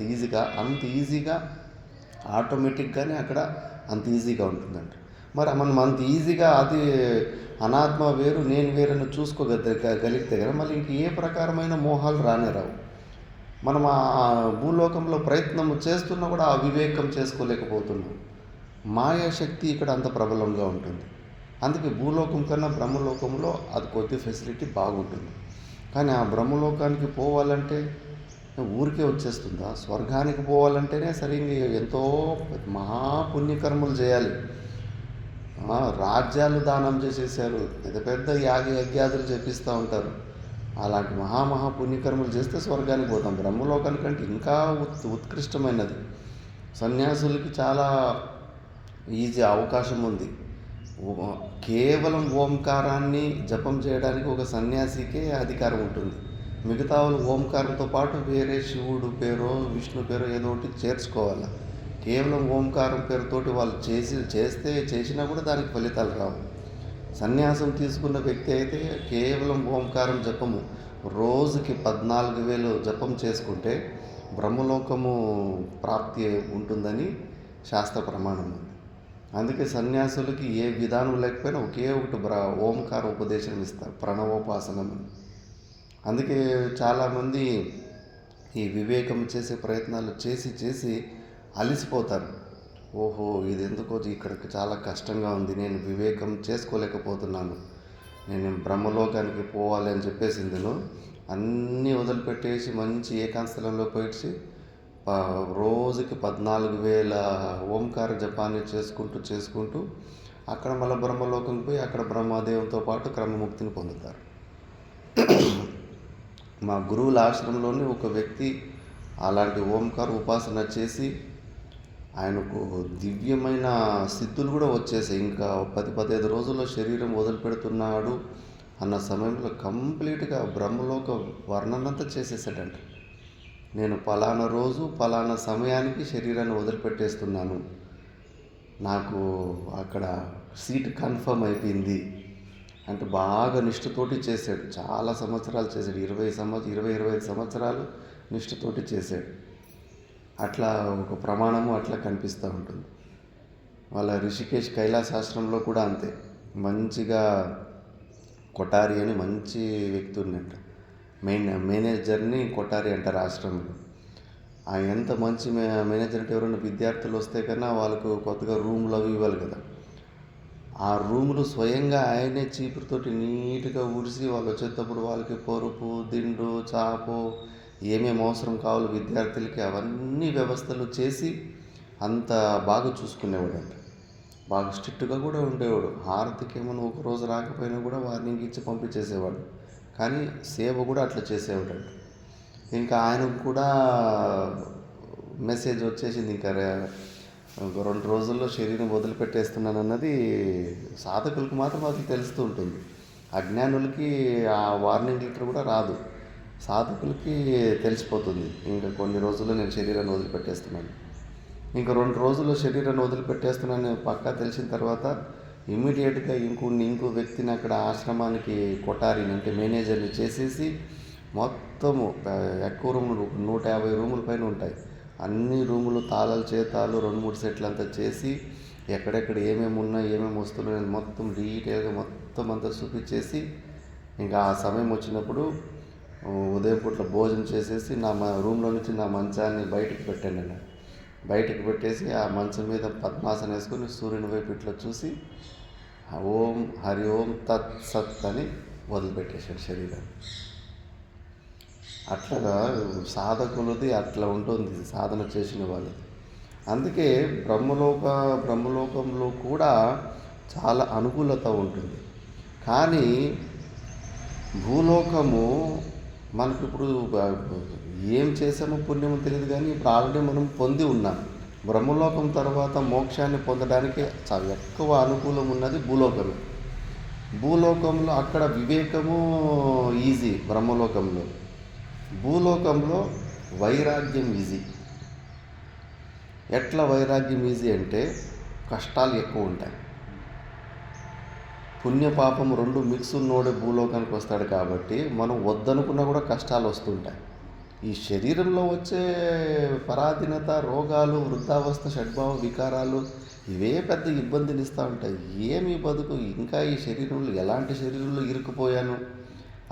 ఈజీగా ఆటోమేటిక్గానే అక్కడ అంత ఈజీగా ఉంటుందంట. మరి మనం అంత ఈజీగా అది అనాత్మ వేరు నేను వేరని చూసుకోగలిగితే కదా మళ్ళీ ఇంక ఏ ప్రకారమైన మోహాలు రావు. మనం ఆ భూలోకంలో ప్రయత్నం చేస్తున్నా కూడా ఆ వివేకం చేసుకోలేకపోతున్నాం. మాయాశక్తి ఇక్కడ అంత ప్రబలంగా ఉంటుంది. అందుకే భూలోకం కన్నా బ్రహ్మలోకంలో అది కొద్ది ఫెసిలిటీ బాగుంటుంది. కానీ ఆ బ్రహ్మలోకానికి పోవాలంటే ఊరికే వచ్చేస్తుందా? స్వర్గానికి పోవాలంటేనే సరిగ్గా ఎంతో మహాపుణ్యకర్మలు చేయాలి. రాజ్యాలు దానం చేసేసారు, పెద్ద పెద్ద యజ్ఞాదులు చెప్పిస్తూ ఉంటారు. అలాంటి పుణ్యకర్మలు చేస్తే స్వర్గానికి పోతాం. బ్రహ్మలోకానికంటే ఇంకా ఉత్కృష్టమైనది. సన్యాసులకి చాలా ఈజీ అవకాశం ఉంది. కేవలం ఓంకారాన్ని జపం చేయడానికి ఒక సన్యాసికే అధికారం ఉంటుంది. మిగతా వాళ్ళు ఓంకారంతో పాటు వేరే శివుడు పేరో విష్ణు పేరో ఏదో ఒకటి చేర్చుకోవాలి. కేవలం ఓంకారం పేరుతోటి వాళ్ళు చేసినా కూడా దానికి ఫలితాలు రావు. సన్యాసం తీసుకున్న వ్యక్తి అయితే కేవలం ఓంకారం జపము రోజుకి 14,000 జపం చేసుకుంటే బ్రహ్మలోకము ప్రాప్తి ఉంటుందని శాస్త్ర ప్రమాణం ఉంది. అందుకే సన్యాసులకి ఏ విధానం లేకపోయినా ఒకే ఒకటి ఓంకార ఉపదేశం ఇస్తారు, ప్రణవోపాసనం. అందుకే చాలామంది ఈ వివేకం చేసే ప్రయత్నాలు చేసి అలసిపోతారు. ఓహో, ఇది ఎందుకో ఇక్కడికి చాలా కష్టంగా ఉంది, నేను వివేకం చేసుకోలేకపోతున్నాను, నేను బ్రహ్మలోకానికి పోవాలి అని చెప్పేసి ఇందులో అన్నీ వదిలిపెట్టేసి మంచి ఏకాంతస్థలంలో పోయి రోజుకి 14,000 ఓంకార జపాన్ని చేసుకుంటూ అక్కడ మళ్ళీ బ్రహ్మలోకంకి పోయి అక్కడ బ్రహ్మదేవంతో పాటు క్రమముక్తిని పొందుతారు. మా గురువుల ఆశ్రమంలోని ఒక వ్యక్తి అలాంటి ఓంకార ఉపాసన చేసి ఆయనకు దివ్యమైన సిద్ధులు కూడా వచ్చేసాయి. ఇంకా 10-15 రోజుల్లో శరీరం వదిలిపెడుతున్నాడు అన్న సమయంలో కంప్లీట్గా బ్రహ్మలోక వర్ణనంతా చేసేసాడంట. నేను పలానా రోజు పలానా సమయానికి శరీరాన్ని వదిలిపెట్టేస్తున్నాను, నాకు అక్కడ సీట్ కన్ఫర్మ్ అయిపోయింది అంటే బాగా నిష్ఠతోటి చేశాడు. చాలా సంవత్సరాలు చేశాడు, 20-25 సంవత్సరాలు నిష్ఠతోటి చేశాడు. అట్లా ఒక ప్రమాణము అట్లా కనిపిస్తూ ఉంటుంది. వాళ్ళ రిషికేశ్ కైలాసాశ్రమంలో కూడా అంతే. మంచిగా కొఠారి అని మంచి వ్యక్తి ఉన్నట్ట, మేనేజర్ని కొఠారి అంటారు ఆశ్రమంలో. ఎంత మంచి మేనేజర్ అంటే ఎవరైనా విద్యార్థులు వస్తే కన్నా వాళ్ళకు కొత్తగా రూములు అవి ఇవ్వాలి కదా, ఆ రూములు స్వయంగా ఆయనే చీపురుతోటి నీట్గా ఊడిసి వాళ్ళు వచ్చేటప్పుడు వాళ్ళకి పరుపు, దిండు, చాపు ఏమేమి అవసరం కావాలో విద్యార్థులకి అవన్నీ వ్యవస్థలు చేసి అంత బాగా చూసుకునేవాడు అంట. బాగా స్ట్రిక్ట్గా కూడా ఉండేవాడు. హారతికి ఏమైనా ఒక రోజు రాకపోయినా కూడా వార్నింగ్ ఇచ్చి పంపించేసేవాడు. కానీ సేవ కూడా అట్లా చేసేవాడు. ఇంకా ఆయనకు కూడా మెసేజ్ వచ్చేసింది, ఇంకా 2 రోజుల్లో శరీరం వదిలిపెట్టేస్తున్నాను అన్నది సాధకులకు మాత్రం అది తెలుస్తూ ఉంటుంది. అజ్ఞానులకి ఆ వార్నింగ్ లెటర్ కూడా రాదు, సాధకులకి తెలిసిపోతుంది. ఇంకా కొన్ని రోజుల్లో నేను శరీరాన్ని వదిలిపెట్టేస్తున్నాను, ఇంకా 2 రోజుల్లో శరీరాన్ని వదిలిపెట్టేస్తున్నాను పక్కా తెలిసిన తర్వాత ఇమ్మీడియట్గా ఇంకో వ్యక్తిని అక్కడ ఆశ్రమానికి కొఠారిని అంటే మేనేజర్ని చేసేసి మొత్తము ఎక్కువ రూములు 150 రూముల పైన ఉంటాయి, అన్ని రూములు తాళాలు చేతాలు 2-3 సెట్లు అంతా చేసి ఎక్కడెక్కడ ఏమేమి ఉన్నాయి ఏమేమి వస్తున్నాయి మొత్తం డీటెయిల్గా మొత్తం అంతా చూపించేసి ఇంకా ఆ సమయం వచ్చినప్పుడు ఉదయం పూట్ల భోజనం చేసేసి నా రూమ్లో నుంచి నా మంచాన్ని బయటకు పెట్టాను. నేను బయటకు పెట్టేసి ఆ మంచం మీద పద్మాసనం వేసుకొని సూర్యుని వైపు ఇట్లా చూసి ఓం హరి ఓం తత్ సత్ అని వదిలిపెట్టేశాడు శరీరాన్ని. అట్లాగా సాధకులది అట్లా ఉంటుంది సాధన చేసిన వాళ్ళది. అందుకే బ్రహ్మలోకంలో కూడా చాలా అనుకూలత ఉంటుంది. కానీ భూలోకము మనకు ఇప్పుడు ఏం చేసామో పుణ్యమో తెలియదు, కానీ ఇప్పుడు ఆల్రెడీ మనం పొంది ఉన్నాం. బ్రహ్మలోకం తర్వాత మోక్షాన్ని పొందడానికి చాలా ఎక్కువ అనుకూలం ఉన్నది భూలోకమే. భూలోకంలో అక్కడ వివేకము ఈజీ, భూలోకంలో వైరాగ్యం ఈజీ. ఎట్లా వైరాగ్యం ఈజీ అంటే కష్టాలు ఎక్కువ ఉంటాయి. పుణ్యపాపం 2 మిక్స్ ఉన్నోడే భూలోకానికి వస్తాడు కాబట్టి మనం వద్దనుకున్నా కూడా కష్టాలు వస్తుంటాయి. ఈ శరీరంలో వచ్చే పరాధీనత, రోగాలు, వృద్ధావస్థ, షడ్భావ వికారాలు ఇవే పెద్ద ఇబ్బందిని ఇస్తూ ఉంటాయి. ఏమి బతుకు, ఇంకా ఈ శరీరంలో ఎలాంటి శరీరంలో ఇరుక్కుపోయాను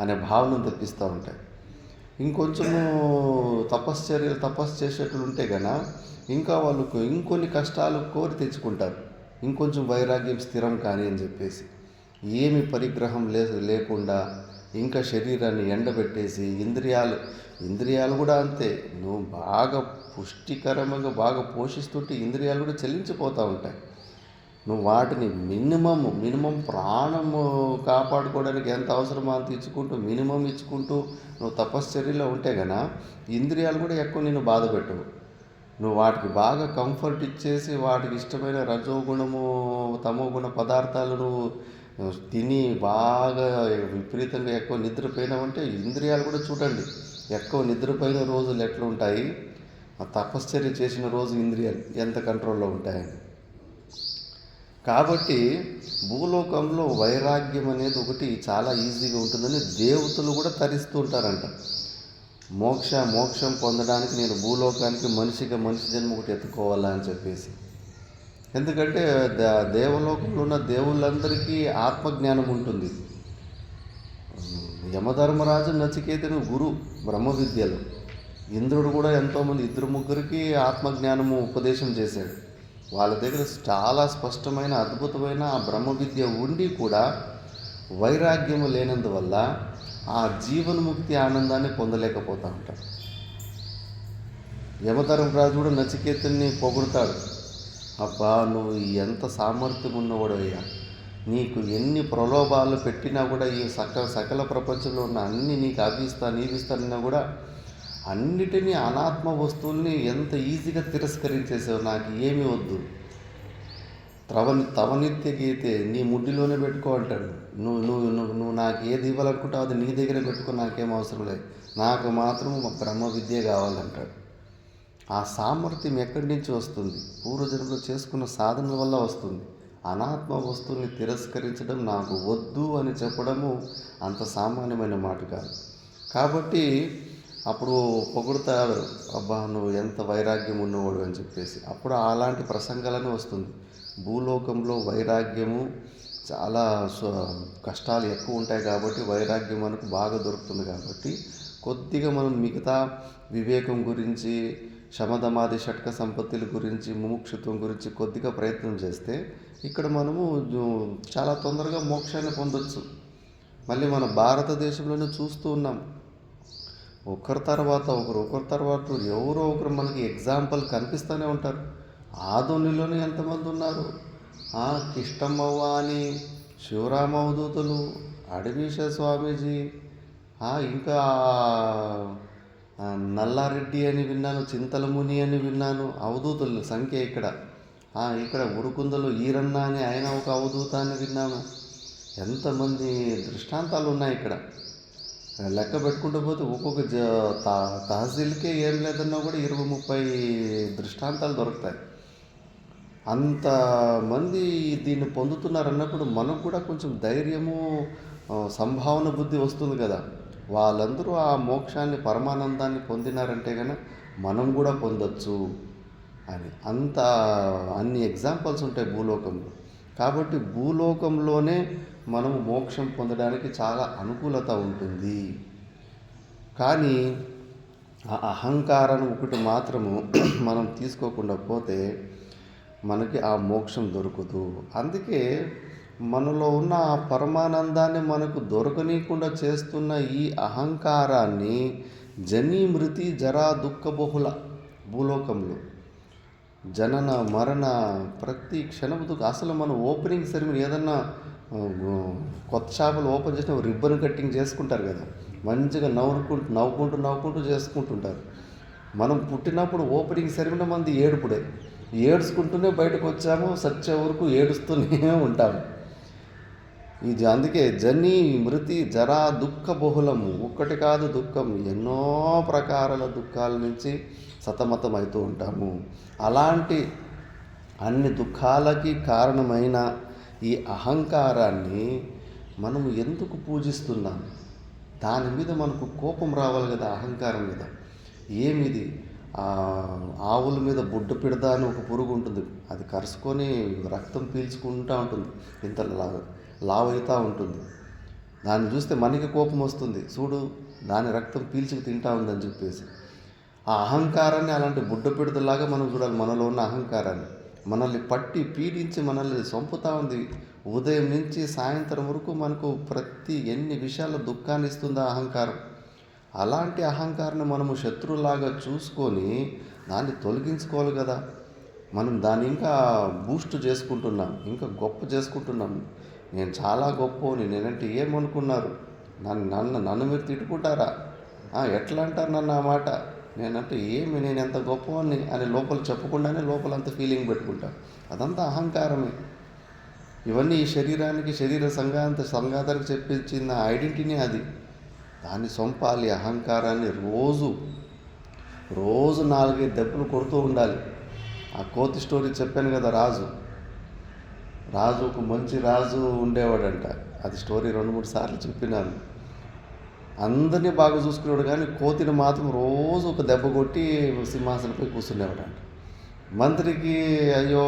అనే భావన తెప్పిస్తూ ఉంటాయి. ఇంకొంచెము తపస్సు చేసేట్లు ఉంటే గన ఇంకా వాళ్ళకు ఇంకొన్ని కష్టాలు కోరి తెచ్చుకుంటారు. ఇంకొంచెం వైరాగ్యం స్థిరం కానీ అని చెప్పేసి ఏమి పరిగ్రహం లేకుండా ఇంకా శరీరాన్ని ఎండబెట్టేసి ఇంద్రియాలు కూడా అంతే. నువ్వు బాగా పుష్టికరంగా బాగా పోషిస్తుంటే ఇంద్రియాలు కూడా చెల్లించిపోతూ ఉంటాయి. నువ్వు వాటిని మినిమం ప్రాణము కాపాడుకోవడానికి ఎంత అవసరమో అంత ఇచ్చుకుంటూ మినిమం ఇచ్చుకుంటూ నువ్వు తపశ్చర్యలో ఉంటే గన ఇంద్రియాలు కూడా ఎక్కువ నిన్ను బాధ పెట్టవు. నువ్వు వాటికి బాగా కంఫర్ట్ ఇచ్చేసి వాటికి ఇష్టమైన రజోగుణము తమోగుణ పదార్థాలు నువ్వు తిని బాగా విపరీతంగా ఎక్కువ నిద్రపోయినావంటే ఇంద్రియాలు కూడా చూడండి ఎక్కువ నిద్రపోయిన రోజులు ఎట్లా ఉంటాయి, ఆ తపశ్చర్య చేసిన రోజు ఇంద్రియాలు ఎంత కంట్రోల్లో ఉంటాయని. కాబట్టి భూలోకంలో వైరాగ్యం అనేది ఒకటి చాలా ఈజీగా ఉంటుందని దేవతలు కూడా తరిస్తూ ఉంటారంట. మోక్షం పొందడానికి నేను భూలోకానికి మనిషి జన్మ ఒకటి ఎత్తుకోవాలా అని చెప్పేసి. ఎందుకంటే దేవలోకంలో ఉన్న దేవుళ్ళందరికీ ఆత్మజ్ఞానం ఉంటుంది. యమధర్మరాజు నచికేతుని గురు బ్రహ్మ విద్యలు. ఇంద్రుడు కూడా ఎంతోమంది 2-3 ఆత్మజ్ఞానము ఉపదేశం చేశాడు. వాళ్ళ దగ్గర చాలా స్పష్టమైన అద్భుతమైన ఆ బ్రహ్మ విద్య ఉండి కూడా వైరాగ్యము లేనందువల్ల ఆ జీవన్ముక్తి ఆనందాన్ని పొందలేకపోతూ ఉంటారు. యమధర్మరాజు కూడా నచికేతుని పొగుడుతాడు, అబ్బా నువ్వు ఎంత సామర్థ్యం ఉన్నవాడు అయ్యా, నీకు ఎన్ని ప్రలోభాలు పెట్టినా కూడా ఈ సకల ప్రపంచంలో ఉన్న అన్ని నీకు నీవిస్తానన్నా కూడా అన్నిటినీ అనాత్మ వస్తువుల్ని ఎంత ఈజీగా తిరస్కరించేసావు. నాకు ఏమీ వద్దు, తవనిత్య గీతే నీ ముడ్డిలోనే పెట్టుకో అంటాడు. నువ్వు నాకు ఏది ఇవ్వాలనుకుంటావు అది నీ దగ్గరే పెట్టుకో, నాకేం అవసరం లేదు, నాకు మాత్రం బ్రహ్మ విద్య కావాలంటాడు. ఆ సామర్థ్యం ఎక్కడి నుంచి వస్తుంది? పూర్వజన్మలో చేసుకున్న సాధన వల్ల వస్తుంది. అనాత్మ వస్తువుల్ని తిరస్కరించడం, నాకు వద్దు అని చెప్పడము అంత సామాన్యమైన మాట కాదు. కాబట్టి అప్పుడు పొగుడుతాడు, అబ్బా నువ్వు ఎంత వైరాగ్యం ఉన్నవాడు అని చెప్పేసి. అప్పుడు అలాంటి ప్రసంగాలనే వస్తుంది. భూలోకంలో వైరాగ్యము చాలా కష్టాలు ఎక్కువ ఉంటాయి కాబట్టి వైరాగ్యం మనకు బాగా దొరుకుతుంది. కాబట్టి కొద్దిగా మనం మిగతా వివేకం గురించి, శమధమాది షట్క సంపత్తుల గురించి, ముముక్షుత్వం గురించి కొద్దిగా ప్రయత్నం చేస్తే ఇక్కడ మనము చాలా తొందరగా మోక్షాన్ని పొందొచ్చు. మళ్ళీ మన భారతదేశంలోనే చూస్తూ ఉన్నాం, ఒకరి తర్వాత ఎవరో ఒకరు మనకి ఎగ్జాంపుల్ కనిపిస్తూనే ఉంటారు. ఆదోనిలోనే ఎంతమంది ఉన్నారు, కిష్టమ్మవ్వ అని, శివరామ అవధూతులు, అడవీశ స్వామీజీ, ఇంకా నల్లారెడ్డి అని విన్నాను, చింతలముని అని విన్నాను. అవధూతుల సంఖ్య ఇక్కడ ఉరుకుందలు ఈరన్న అని ఆయన ఒక అవధూత అని విన్నాను. ఎంతమంది దృష్టాంతాలు ఉన్నాయి ఇక్కడ. లెక్క పెట్టుకుంటూ పోతే ఒక్కొక్క తహసీల్కే ఏం లేదన్నా కూడా 20-30 దృష్టాంతాలు దొరుకుతాయి. అంతమంది దీన్ని పొందుతున్నారు అన్నప్పుడు మనకు కూడా కొంచెం ధైర్యము, సంభావన బుద్ధి వస్తుంది కదా. వాళ్ళందరూ ఆ మోక్షాన్ని, పరమానందాన్ని పొందినారంటే కనుక మనం కూడా పొందొచ్చు అని అన్ని ఎగ్జాంపుల్స్ ఉంటాయి భూలోకంలో. కాబట్టి భూలోకంలోనే మనము మోక్షం పొందడానికి చాలా అనుకూలత ఉంటుంది. కానీ ఆ అహంకారాన్ని ఒకటి మాత్రము మనం తీసుకోకుండా పోతే మనకి ఆ మోక్షం దొరకదు. అందుకే మనలో ఉన్న ఆ పరమానందాన్ని మనకు దొరకనీయకుండా చేస్తున్న ఈ అహంకారాన్ని జని మృతి జరా దుఃఖ బహుళ భూలోకంలో జనన మరణ ప్రతి క్షణము. అసలు మనం ఓపెనింగ్ సెరమనీ ఏదన్నా కొత్త షాపులు ఓపెన్ చేసిన రిబ్బన్ కట్టింగ్ చేసుకుంటారు కదా, మంచిగా నవ్వుకుంటూ చేసుకుంటుంటారు. మనం పుట్టినప్పుడు ఓపెనింగ్ సెరమనీ మంది ఏడుచుకుంటూనే బయటకు వచ్చాము, సచ్చే వరకు ఏడుస్తూనే ఉంటాము. ఇది అందుకే జని మృతి జరా దుఃఖ బహుళము, ఒక్కటి కాదు దుఃఖం, ఎన్నో ప్రకారాల దుఃఖాల నుంచి సతమతం అవుతూ ఉంటాము. అలాంటి అన్ని దుఃఖాలకి కారణమైన ఈ అహంకారాన్ని మనము ఎందుకు పూజిస్తున్నాం? దాని మీద మనకు కోపం రావాలి కదా. అహంకారం మీద ఏమిది? ఆవుల మీద బుడ్డ పిడద అని ఒక పురుగు ఉంటుంది, అది కరుచుకొని రక్తం పీల్చుకుంటూ ఉంటుంది, ఇంత లావు అవుతూ ఉంటుంది. దాన్ని చూస్తే మనకి కోపం వస్తుంది. చూడు దాని రక్తం పీల్చుకు తింటా ఉందని చెప్పేసి. ఆ అహంకారాన్ని అలాంటి బుడ్డ పిడతలాగా మనం చూడాలి. మనలో ఉన్న అహంకారాన్ని మనల్ని పట్టి పీడించి మనల్ని చంపుతూ ఉంది. ఉదయం నుంచి సాయంత్రం వరకు మనకు ఎన్ని విషయాల్లో దుఃఖాన్ని ఇస్తుంది ఆ అహంకారం. అలాంటి అహంకారాన్ని మనము శత్రువులాగా చూసుకొని దాన్ని తొలగించుకోవాలి కదా. మనం దాన్ని ఇంకా బూస్ట్ చేసుకుంటున్నాం, ఇంకా గొప్ప చేసుకుంటున్నాం. నేను చాలా గొప్పని, నేనంటే ఏమనుకున్నారు, నన్ను మీరు తిట్టుకుంటారా, ఎట్లా అంటారు నన్ను ఆ మాట, నేనంటే నేను ఎంత గొప్పవాడిని అని లోపల చెప్పకుండానే లోపల అంత ఫీలింగ్ పెట్టుకుంటాను. అదంతా అహంకారమే. ఇవన్నీ ఈ శరీర సంఘాతానికి చెప్పించిన ఐడెంటిటీ అది. దాన్ని చంపాలి. అహంకారాన్ని రోజు 4-5 దెబ్బలు కొడుతూ ఉండాలి. ఆ కోతి స్టోరీ చెప్పాను కదా, రాజు ఒక మంచి రాజు ఉండేవాడంట. అది స్టోరీ 2-3 సార్లు చెప్పినాను. అందరినీ బాగా చూసుకునేవాడు, కానీ కోతిని మాత్రం రోజు ఒక దెబ్బ కొట్టి సింహాసనంపై కూర్చునేవాడంట. మంత్రికి, అయ్యో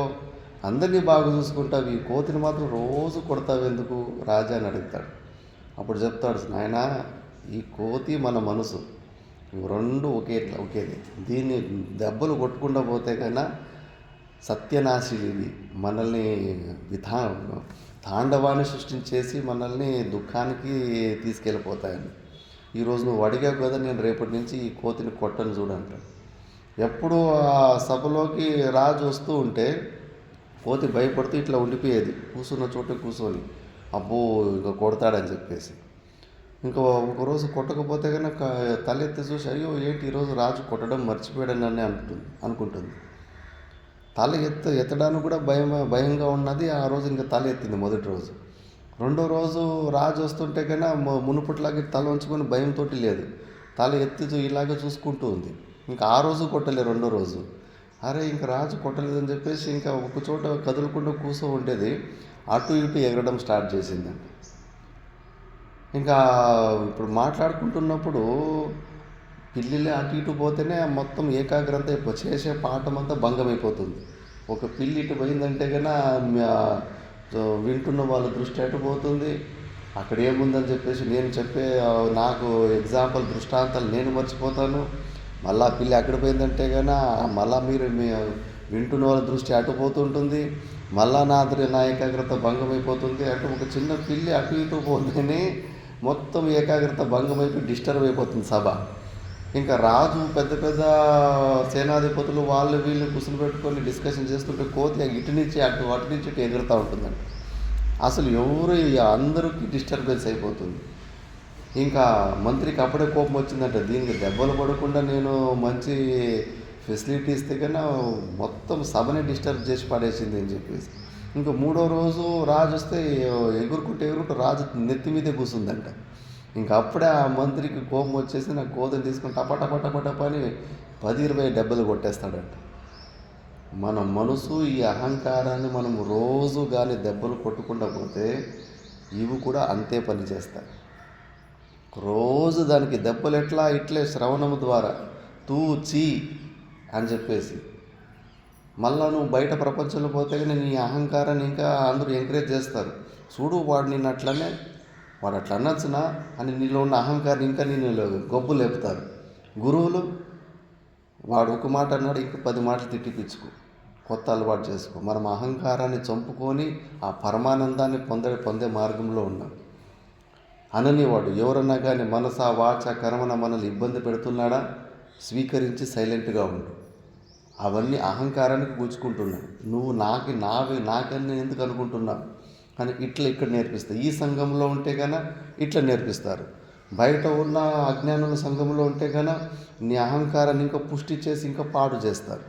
అందరినీ బాగా చూసుకుంటావు, ఈ కోతిని మాత్రం రోజు కొడతావు ఎందుకు రాజా అని అడుగుతాడు. అప్పుడు చెప్తాడు, నాయనా ఈ కోతి మన మనసు, ఇవి రెండు ఒకేది. దీన్ని దెబ్బలు కొట్టుకుండా పోతే కన్నా సత్యనాశిలు ఇవి, మనల్ని తాండవాన్ని సృష్టించేసి మనల్ని దుఃఖానికి తీసుకెళ్ళిపోతాయని. ఈరోజు నువ్వు అడిగావు కదా, నేను రేపటి నుంచి ఈ కోతిని కొట్టను చూడంటాడు. ఎప్పుడు ఆ సభలోకి రాజు వస్తూ ఉంటే కోతి భయపడుతూ ఇట్లా ఉండిపోయేది, కూర్చున్న చోట కూర్చొని, అబ్బో ఇంకా కొడతాడని చెప్పేసి. ఇంకా ఒకరోజు కొట్టకపోతే కనుక తలెత్తి చూసి, అయ్యో ఏంటి ఈరోజు రాజు కొట్టడం మర్చిపోయాడని అనుకుంటుంది. తల ఎత్తడానికి కూడా భయంగా ఉన్నది. ఆ రోజు ఇంకా తల ఎత్తింది మొదటి రోజు. రెండో రోజు రాజు వస్తుంటే కన్నా మునుపట్లాగే తల ఉంచుకొని భయంతో లేదు, తల ఎత్తి ఇలాగే చూసుకుంటూ ఉంది. ఇంకా ఆ రోజు కొట్టలేదు. రెండో రోజు అరే ఇంకా రాజు కొట్టలేదని చెప్పేసి ఇంకా ఒక చోట కదులకుండా కూర్చో ఉండేది, అటు ఇటు ఎగరడం స్టార్ట్ చేసిందండి. ఇంకా ఇప్పుడు మాట్లాడుకుంటున్నప్పుడు పిల్లిలే అటు ఇటు పోతేనే మొత్తం ఏకాగ్రత చేసే పాఠం అంతా భంగమైపోతుంది. ఒక పిల్లి ఇటు పోయిందంటే కన్నా వింటున్న వాళ్ళ దృష్టి అటు పోతుంది. అక్కడ ఏముందని చెప్పేసి నేను చెప్పే నాకు ఎగ్జాంపుల్ దృష్టాంతాలు నేను మర్చిపోతాను. మళ్ళీ పిల్లి అక్కడ పోయిందంటే కన్నా మళ్ళీ మీరు వింటున్న వాళ్ళ దృష్టి అటు పోతుంటుంది. మళ్ళా నా ఏకాగ్రత భంగమైపోతుంది. అంటే ఒక చిన్న పిల్లి అటు ఇటు పోతేనే మొత్తం ఏకాగ్రత భంగమైపోయి డిస్టర్బ్ అయిపోతుంది సభ. ఇంకా రాజు పెద్ద సేనాధిపతులు వాళ్ళు వీళ్ళు కూర్చుని పెట్టుకొని డిస్కషన్ చేస్తుంటే కోతి ఇటు నుంచి అటు ఎగురుతూ ఉంటుందండి. అసలు అందరికీ డిస్టర్బెన్స్ అయిపోతుంది. ఇంకా మంత్రికి అప్పుడే కోపం వచ్చిందంట, దీనికి దెబ్బలు పడకుండా నేను మంచి ఫెసిలిటీ ఇస్తే కన్నా మొత్తం సభని డిస్టర్బ్ చేసి పడేసింది అని చెప్పేసి. ఇంకా మూడో రోజు రాజు వస్తే ఎగురుకుంటూ రాజు నెత్తి మీదే కూర్చుందంట. ఇంకా అప్పుడే ఆ మంత్రికి కోపం వచ్చేసి నాకు కోతను తీసుకుని టపటపని 10-20 దెబ్బలు కొట్టేస్తాడంట. మన మనసు ఈ అహంకారాన్ని మనం రోజు కానీ దెబ్బలు కొట్టకుండా పోతే ఇవి కూడా అంతే పని చేస్తాయి. రోజు దానికి దెబ్బలు ఇట్లే శ్రవణము ద్వారా తూచి అని చెప్పేసి మళ్ళా నువ్వు బయట ప్రపంచంలో పోతే కానీ నీ అహంకారాన్ని ఇంకా అందరూ ఎంకరేజ్ చేస్తారు. చూడు వాడు నిన్ను అట్లనే, వాడు అట్లా అనొచ్చునా అని నీలో ఉన్న అహంకారం ఇంకా నేను గొప్ప లేపుతారు. గురువులు వాడు ఒక మాట అన్నాడు, ఇంకా 10 మాటలు తిట్టిపించుకో, కొత్త అలవాటు చేసుకో. మనం అహంకారాన్ని చంపుకొని ఆ పరమానందాన్ని పొందే మార్గంలో ఉన్నాం. అననివాడు ఎవరన్నా కానీ మనస వాచ కర్మన మనల్ని ఇబ్బంది పెడుతున్నాడా, స్వీకరించి సైలెంట్గా ఉండు. అవన్నీ అహంకారానికి కూర్చుకుంటున్నావు. నువ్వు నాకన్నీ ఎందుకు అనుకుంటున్నావు కానీ ఇక్కడ నేర్పిస్తారు. ఈ సంఘంలో ఉంటే కన్నా ఇట్లా నేర్పిస్తారు. బయట ఉన్న అజ్ఞానుల సంఘంలో ఉంటే కన్నా నీ అహంకారాన్ని ఇంకా పుష్టి చేసి ఇంకా పాడు చేస్తారు.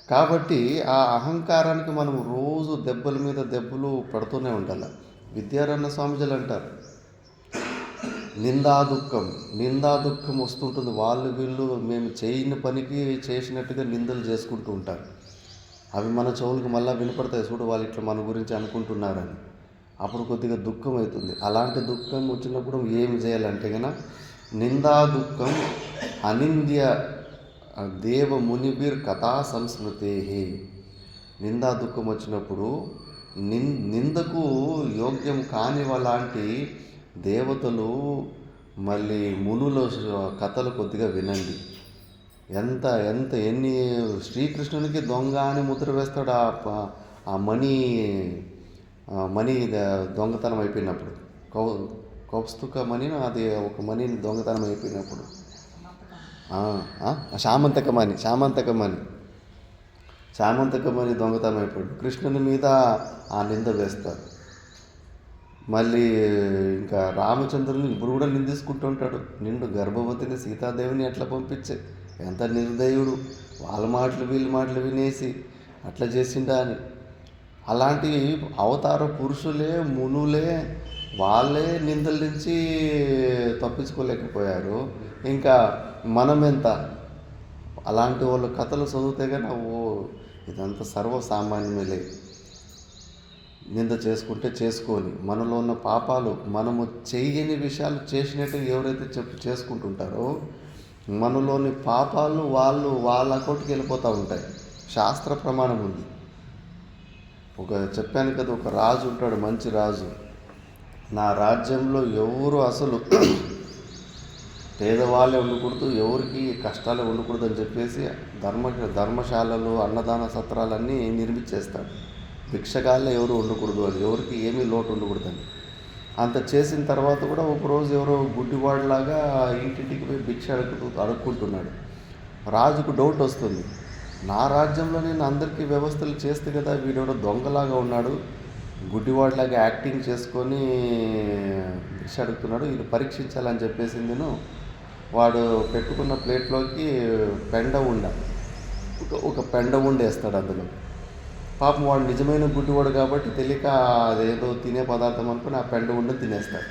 కాబట్టి ఆ అహంకారానికి మనం రోజు దెబ్బల మీద దెబ్బలు పడుతూనే ఉండాలి. విద్యారణ్య స్వామిజీలు అంటారు, నిందా దుఃఖం వస్తుంటుంది. వీళ్ళు మేము చేయని పనికి చేసినట్టుగా నిందలు చేసుకుంటూ ఉంటారు. అవి మన చెవులకు మళ్ళీ వినపడతాయి, చూడు వాళ్ళు ఇట్లా మన గురించి అనుకుంటున్నారని. అప్పుడు కొద్దిగా దుఃఖం అవుతుంది. అలాంటి దుఃఖం వచ్చినప్పుడు ఏమి చేయాలంటే కనుక నిందా దుఃఖం అనింద్య దేవ మునిబిర్ కథా సంస్మృతే. నిందా దుఃఖం వచ్చినప్పుడు నిందకు యోగ్యం కాని అలాంటి దేవతలు మళ్ళీ మునుల కథలు కొద్దిగా వినండి. ఎంత ఎంత ఎన్ని శ్రీకృష్ణునికి దొంగ అని ముద్ర వేస్తాడు ఆ మణి దొంగతనం అయిపోయినప్పుడు. కౌ కౌస్తుక మణి అది ఒక మణిని దొంగతనం అయిపోయినప్పుడు శామంతకమణి దొంగతనం అయిపోయాడు. కృష్ణుని మీద ఆ నింద వేస్తారు. మళ్ళీ ఇంకా రామచంద్రుని ఇప్పుడు కూడా నిందించుకుంటూ ఉంటాడు. నిండు గర్భవతిని సీతాదేవిని ఎట్లా పంపించే, ఎంత నిర్దయుడు, వాళ్ళ మాటలు వీళ్ళ మాటలు వినేసి అట్లా చేసిండా అని. అలాంటి అవతార పురుషులే మునులే వాళ్ళే నిందల నుంచి తప్పించుకోలేకపోయారు. ఇంకా మనమెంత అలాంటి వాళ్ళ కథలు చదివితే కానీ ఇదంతా సర్వసామాన్యమే. నింద చేసుకొని మనలో ఉన్న పాపాలు మనము చేయని విషయాలు చేసినట్టు ఎవరైతే చేసుకుంటుంటారో మనలోని పాపాలు వాళ్ళ అకౌంట్కి వెళ్ళిపోతూ ఉంటాయి. శాస్త్ర ప్రమాణం ఉంది. చెప్పాను కదా, ఒక రాజు ఉంటాడు, మంచి రాజు. నా రాజ్యంలో ఎవరు అసలు పేదవాళ్ళే ఉండకూడదు, ఎవరికి కష్టాలే ఉండకూడదు అని చెప్పేసి ధర్మశాలలు అన్నదాన సత్రాలన్నీ నిర్మించేస్తాడు. భిక్షగాళ్ళే ఎవరు ఉండకూడదు అని, ఎవరికి ఏమీ లోటు ఉండకూడదని. అంత చేసిన తర్వాత కూడా ఒకరోజు ఎవరో గుడ్డివాడిలాగా ఇంటింటికి పోయి భిక్ష అడుక్కుంటున్నాడు. రాజుకు డౌట్ వస్తుంది, నా రాజ్యంలో నేను అందరికీ వ్యవస్థలు చేస్తే కదా వీడెవడో దొంగలాగా ఉన్నాడు, గుడ్డివాడిలాగా యాక్టింగ్ చేసుకొని భిక్ష అడుగుతున్నాడు, ఇది పరీక్షించాలని చెప్పేసి నేను వాడు పెట్టుకున్న ప్లేట్లోకి ఒక పెండ వేస్తాడు అందులో. పాపం వాడు నిజమైన గుడ్డివాడు కాబట్టి తెలియక అదేదో తినే పదార్థం అనుకుని ఆ పెండ తినేస్తాడు.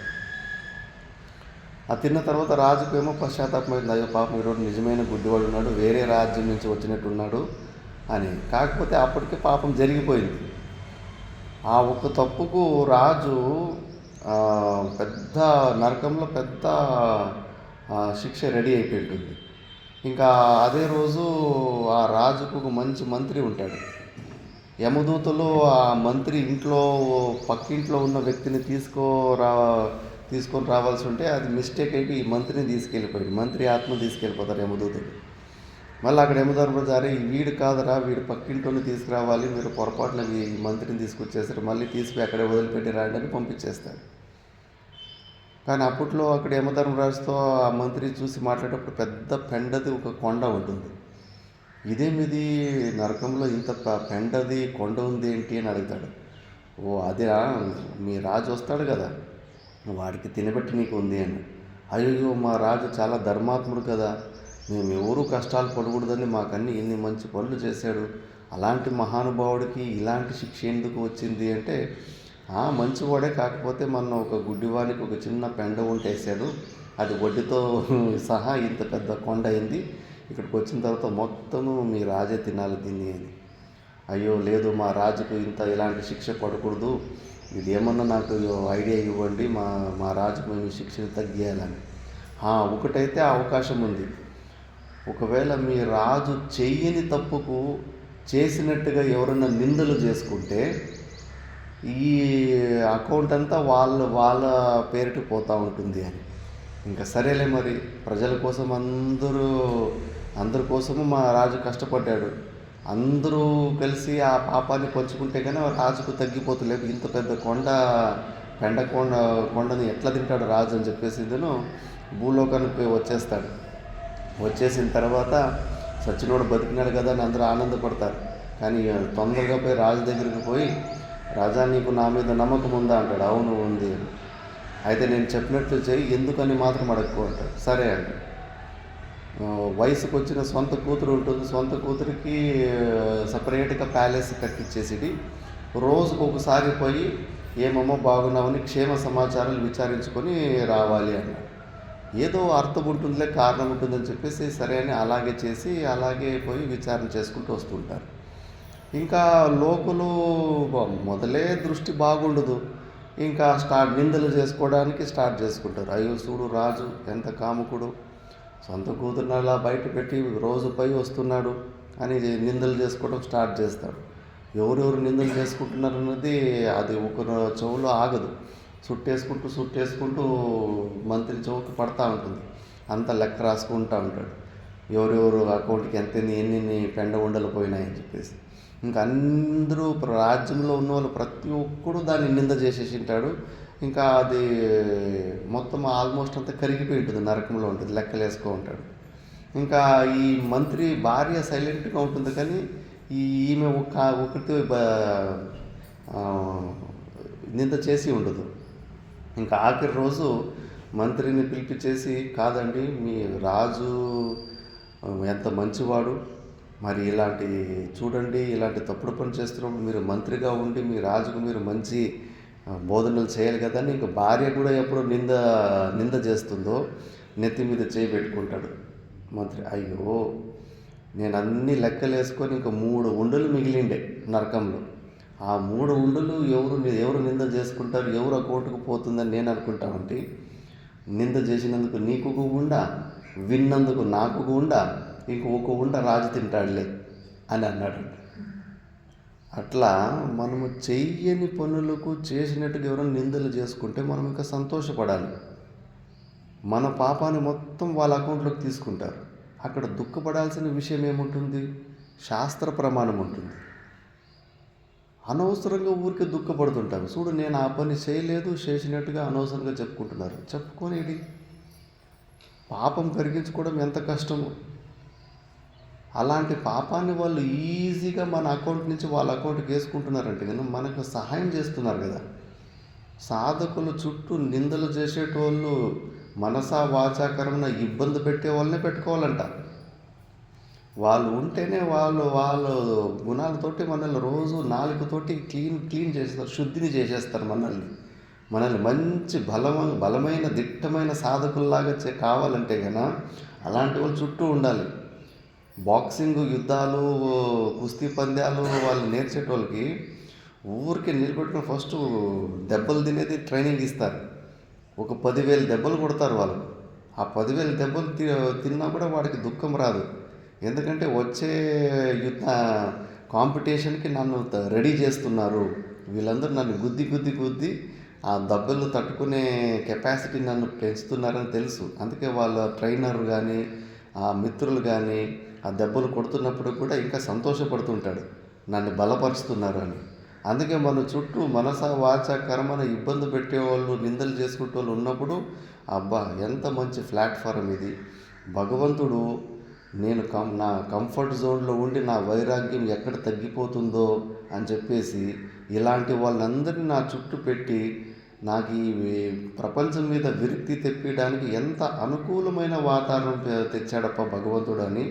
ఆ తిన్న తర్వాత రాజుకు ఏమో పశ్చాత్తాపం అవుతుంది, అయ్యో పాపం ఈరోజు నిజమైన గుడ్డివాడు ఉన్నాడు, వేరే రాజ్యం నుంచి వచ్చినట్టున్నాడు అని. కాకపోతే అప్పటికే పాపం జరిగిపోయింది. ఆ ఒక్క తప్పుకు రాజు పెద్ద నరకంలో పెద్ద శిక్ష రెడీ అయిపోయి ఉంటుంది. ఇంకా అదే రోజు ఆ రాజుకు ఒక మంచి మంత్రి ఉంటాడు. యమదూతలు ఆ మంత్రి ఇంట్లో పక్కింట్లో ఉన్న వ్యక్తిని తీసుకొని రావాల్సి ఉంటే అది మిస్టేక్ అయిపోయి ఈ మంత్రిని తీసుకెళ్ళిపోయాడు. మంత్రి ఆత్మ తీసుకెళ్ళిపోతారు యమదూతలు. మళ్ళీ అక్కడ యమధర్మచారి వీడు కాదరా, వీడు పక్కింట్లోనే తీసుకురావాలి, మీరు పొరపాటున ఈ మంత్రిని తీసుకొచ్చేసారు, మళ్ళీ తీసుకుని అక్కడే వదిలిపెట్టి రాండి అని పంపించేస్తారు. కానీ అప్పట్లో అక్కడ యమధర్మరాజుతో ఆ మంత్రి చూసి మాట్లాడేటప్పుడు పెద్ద పెండది ఒక కొండ ఉంటుంది. ఇదేమిది నరకంలో ఇంత పెండది కొండ ఉంది ఏంటి అని అడుగుతాడు. అదే మీ రాజు వస్తాడు కదా, వాడికి తినబెట్టి నీకు ఉంది అని. అయ్యో మా రాజు చాలా ధర్మాత్ముడు కదా, మేము ఎవరూ కష్టాలు పడకూడదని మాకన్నీ ఇన్ని మంచి పనులు చేశాడు, అలాంటి మహానుభావుడికి ఇలాంటి శిక్ష ఎందుకు వచ్చింది అంటే, మంచివాడే కాకపోతే మన ఒక గుడ్డివానికి ఒక చిన్న పెండ వేసాడు, అది వడ్డీతో సహా ఇంత పెద్ద కొండ అయింది, ఇక్కడికి వచ్చిన తర్వాత మొత్తము మీ రాజే తినాలి దీన్ని అని. అయ్యో లేదు, మా రాజుకు ఇలాంటి శిక్ష పడకూడదు, ఇది ఏమన్నా నాకు ఐడియా ఇవ్వండి, మా రాజుకు మేము శిక్షను తగ్గియాలని. ఒకటైతే అవకాశం ఉంది, ఒకవేళ మీ రాజు చెయ్యని తప్పుకు చేసినట్టుగా ఎవరైనా నిందలు చేసుకుంటే ఈ అకౌంట్ అంతా వాళ్ళ పేరిట పోతూ ఉంటుంది అని. ఇంకా సరేలే మరి, ప్రజల కోసం అందరి కోసము మా రాజు కష్టపడ్డాడు, అందరూ కలిసి ఆ పాపాన్ని పంచుకుంటే కానీ రాజుకు తగ్గిపోతులేదు, ఇంత పెద్ద కొండని ఎట్లా తింటాడు రాజు అని చెప్పేసి భూలోకానికి వచ్చేస్తాడు. వచ్చేసిన తర్వాత సచ్చినోడు బతికినాడు కదా అని అందరూ ఆనందపడతారు. కానీ తొందరగా పోయి రాజు దగ్గరికి పోయి, రాజా నీకు నా మీద నమ్మకం ఉందా అంటాడు. అవును ఉంది. అయితే నేను చెప్పినట్లు చేయి, ఎందుకని మాత్రం అడగకు అంటాడు. సరే అండి. వయసుకు వచ్చిన సొంత కూతురు ఉంటుంది, సొంత కూతురికి సపరేట్గా ప్యాలెస్ కట్టించేసి రోజుకు ఒకసారి పోయి ఏమమ్మో బాగున్నామని క్షేమ సమాచారాలు విచారించుకొని రావాలి అన్నాడు. ఏదో అర్థం ఉంటుందిలే, కారణం ఉంటుందని చెప్పేసి సరే అని అలాగే చేసి అలాగే పోయి విచారణ చేసుకుంటూ వస్తుంటారు. ఇంకా లోకులు మొదలే దృష్టి బాగుండదు, ఇంకా నిందలు చేసుకోవడానికి స్టార్ట్ చేసుకుంటారు. అయ్యో చూడు రాజు ఎంత కాముకుడు, సొంత కూతురుని అలా బయట పెట్టి రోజు పై వస్తున్నాడు అని నిందలు చేసుకోవడం స్టార్ట్ చేస్తాడు. ఎవరెవరు నిందలు చేసుకుంటున్నారు అన్నది అది ఒక చెవులో ఆగదు. చుట్టేసుకుంటూ మంత్రి చౌకి పడతా ఉంటుంది. అంత లెక్క రాసుకుంటూ ఉంటాడు, ఎవరెవరు అకౌంట్కి ఎన్ని పెండ ఉండలు పోయినాయని చెప్పేసి. ఇంకా అందరూ రాజ్యంలో ఉన్న వాళ్ళు ప్రతి ఒక్కడు దాన్ని నింద చేసేసి ఉంటాడు. ఇంకా అది మొత్తం ఆల్మోస్ట్ అంతా కరిగిపోయి ఉంటుంది, నరకంలో ఉంటుంది, లెక్కలు వేసుకో ఉంటాడు. ఇంకా ఈ మంత్రి భార్య సైలెంట్గా ఉంటుంది, కానీ ఈమె ఒకటి నింద చేసి ఉండదు. ఇంకా ఆఖరి రోజు మంత్రిని పిలిపించేసి, కాదండి మీ రాజు ఎంత మంచివాడు, మరి చూడండి ఇలాంటి తప్పుడు పని చేస్తున్నప్పుడు మీరు మంత్రిగా ఉండి మీ రాజుకు మీరు మంచి బోధనలు చేయాలి కదా అని. ఇంకా భార్య కూడా ఎప్పుడు నింద చేస్తుందో నెత్తి మీద చేయి పెట్టుకుంటాడు మంత్రి. అయ్యో, నేను అన్ని లెక్కలు వేసుకొని ఇంకా 3 ఉండలు మిగిలిండే నరకంలో. ఆ 3 ఉండలు ఎవరు నింద చేసుకుంటారు, ఎవరు అకౌంట్కు పోతుందని నేను అనుకుంటామంటే, నింద చేసినందుకు నీకు ఉండా, విన్నందుకు నాకు ఉండా, ఒక ఉండ రాజు తింటాడులే అని అన్నాడు. అట్లా మనము చెయ్యని పనులకు చేసినట్టుగా ఎవరైనా నిందలు చేసుకుంటే మనం ఇంకా సంతోషపడాలి. మన పాపాన్ని మొత్తం వాళ్ళ అకౌంట్లోకి తీసుకుంటారు. అక్కడ దుఃఖపడాల్సిన విషయం ఏముంటుంది? శాస్త్ర ప్రమాణం ఉంటుంది. అనవసరంగా ఊరికే దుఃఖపడుతుంటారు. చూడు, నేను ఆ పని చేయలేదు, చేసినట్టుగా అనవసరంగా చెప్పుకుంటున్నారు. చెప్పుకోనేది పాపం కరిగించుకోవడం ఎంత కష్టమో. అలాంటి పాపాన్ని వాళ్ళు ఈజీగా మన అకౌంట్ నుంచి వాళ్ళ అకౌంట్కి వేసుకుంటున్నారంటే కానీ మనకు సహాయం చేస్తున్నారు కదా. సాధకులు చుట్టూ నిందలు చేసేటోళ్ళు మనసా వాచాకరమైన ఇబ్బంది పెట్టే వాళ్ళనే పెట్టుకోవాలంట. వాళ్ళు ఉంటేనే వాళ్ళ గుణాలతోటి మనల్ని రోజు నాలుగుతోటి క్లీన్ చేస్తారు, శుద్ధిని చేసేస్తారు మనల్ని మంచి బలమైన దిట్టమైన సాధకుల్లాగా కావాలంటే కనుక అలాంటి వాళ్ళు చుట్టూ ఉండాలి. బాక్సింగ్ యుద్ధాలు, కుస్తీ పంద్యాలు వాళ్ళు నేర్చేటోళ్ళకి ఊరికే నిలబెట్టుకుని ఫస్ట్ దెబ్బలు తినేది ట్రైనింగ్ ఇస్తారు. ఒక 10,000 దెబ్బలు కొడతారు వాళ్ళు. ఆ 10,000 దెబ్బలు తిన్నా కూడా వాడికి దుఃఖం రాదు. ఎందుకంటే వచ్చే కాంపిటీషన్కి నన్ను రెడీ చేస్తున్నారు, వీళ్ళందరూ నన్ను గుద్ది ఆ దెబ్బలు తట్టుకునే కెపాసిటీ నన్ను పెంచుతున్నారని తెలుసు. అందుకే వాళ్ళ ట్రైనర్ కానీ ఆ మిత్రులు కానీ ఆ దెబ్బలు కొడుతున్నప్పుడు కూడా ఇంకా సంతోషపడుతుంటాడు, నన్ను బలపరుస్తున్నారు అని. అందుకే మన చుట్టూ మనస వాచ కర్మన ఇబ్బంది పెట్టేవాళ్ళు, నిందలు చేసుకుంటే వాళ్ళు ఉన్నప్పుడు అబ్బా ఎంత మంచి ప్లాట్ఫారం ఇది, భగవంతుడు నేను నా కంఫర్ట్ జోన్లో ఉండి నా వైరాగ్యం ఎక్కడ తగ్గిపోతుందో అని చెప్పేసి ఇలాంటి వాళ్ళందరినీ నా చుట్టూ పెట్టి నాకు ఈ ప్రపంచం మీద విరక్తి తెప్పించడానికి ఎంత అనుకూలమైన వాతావరణం తెచ్చాడప్ప భగవంతుడు అని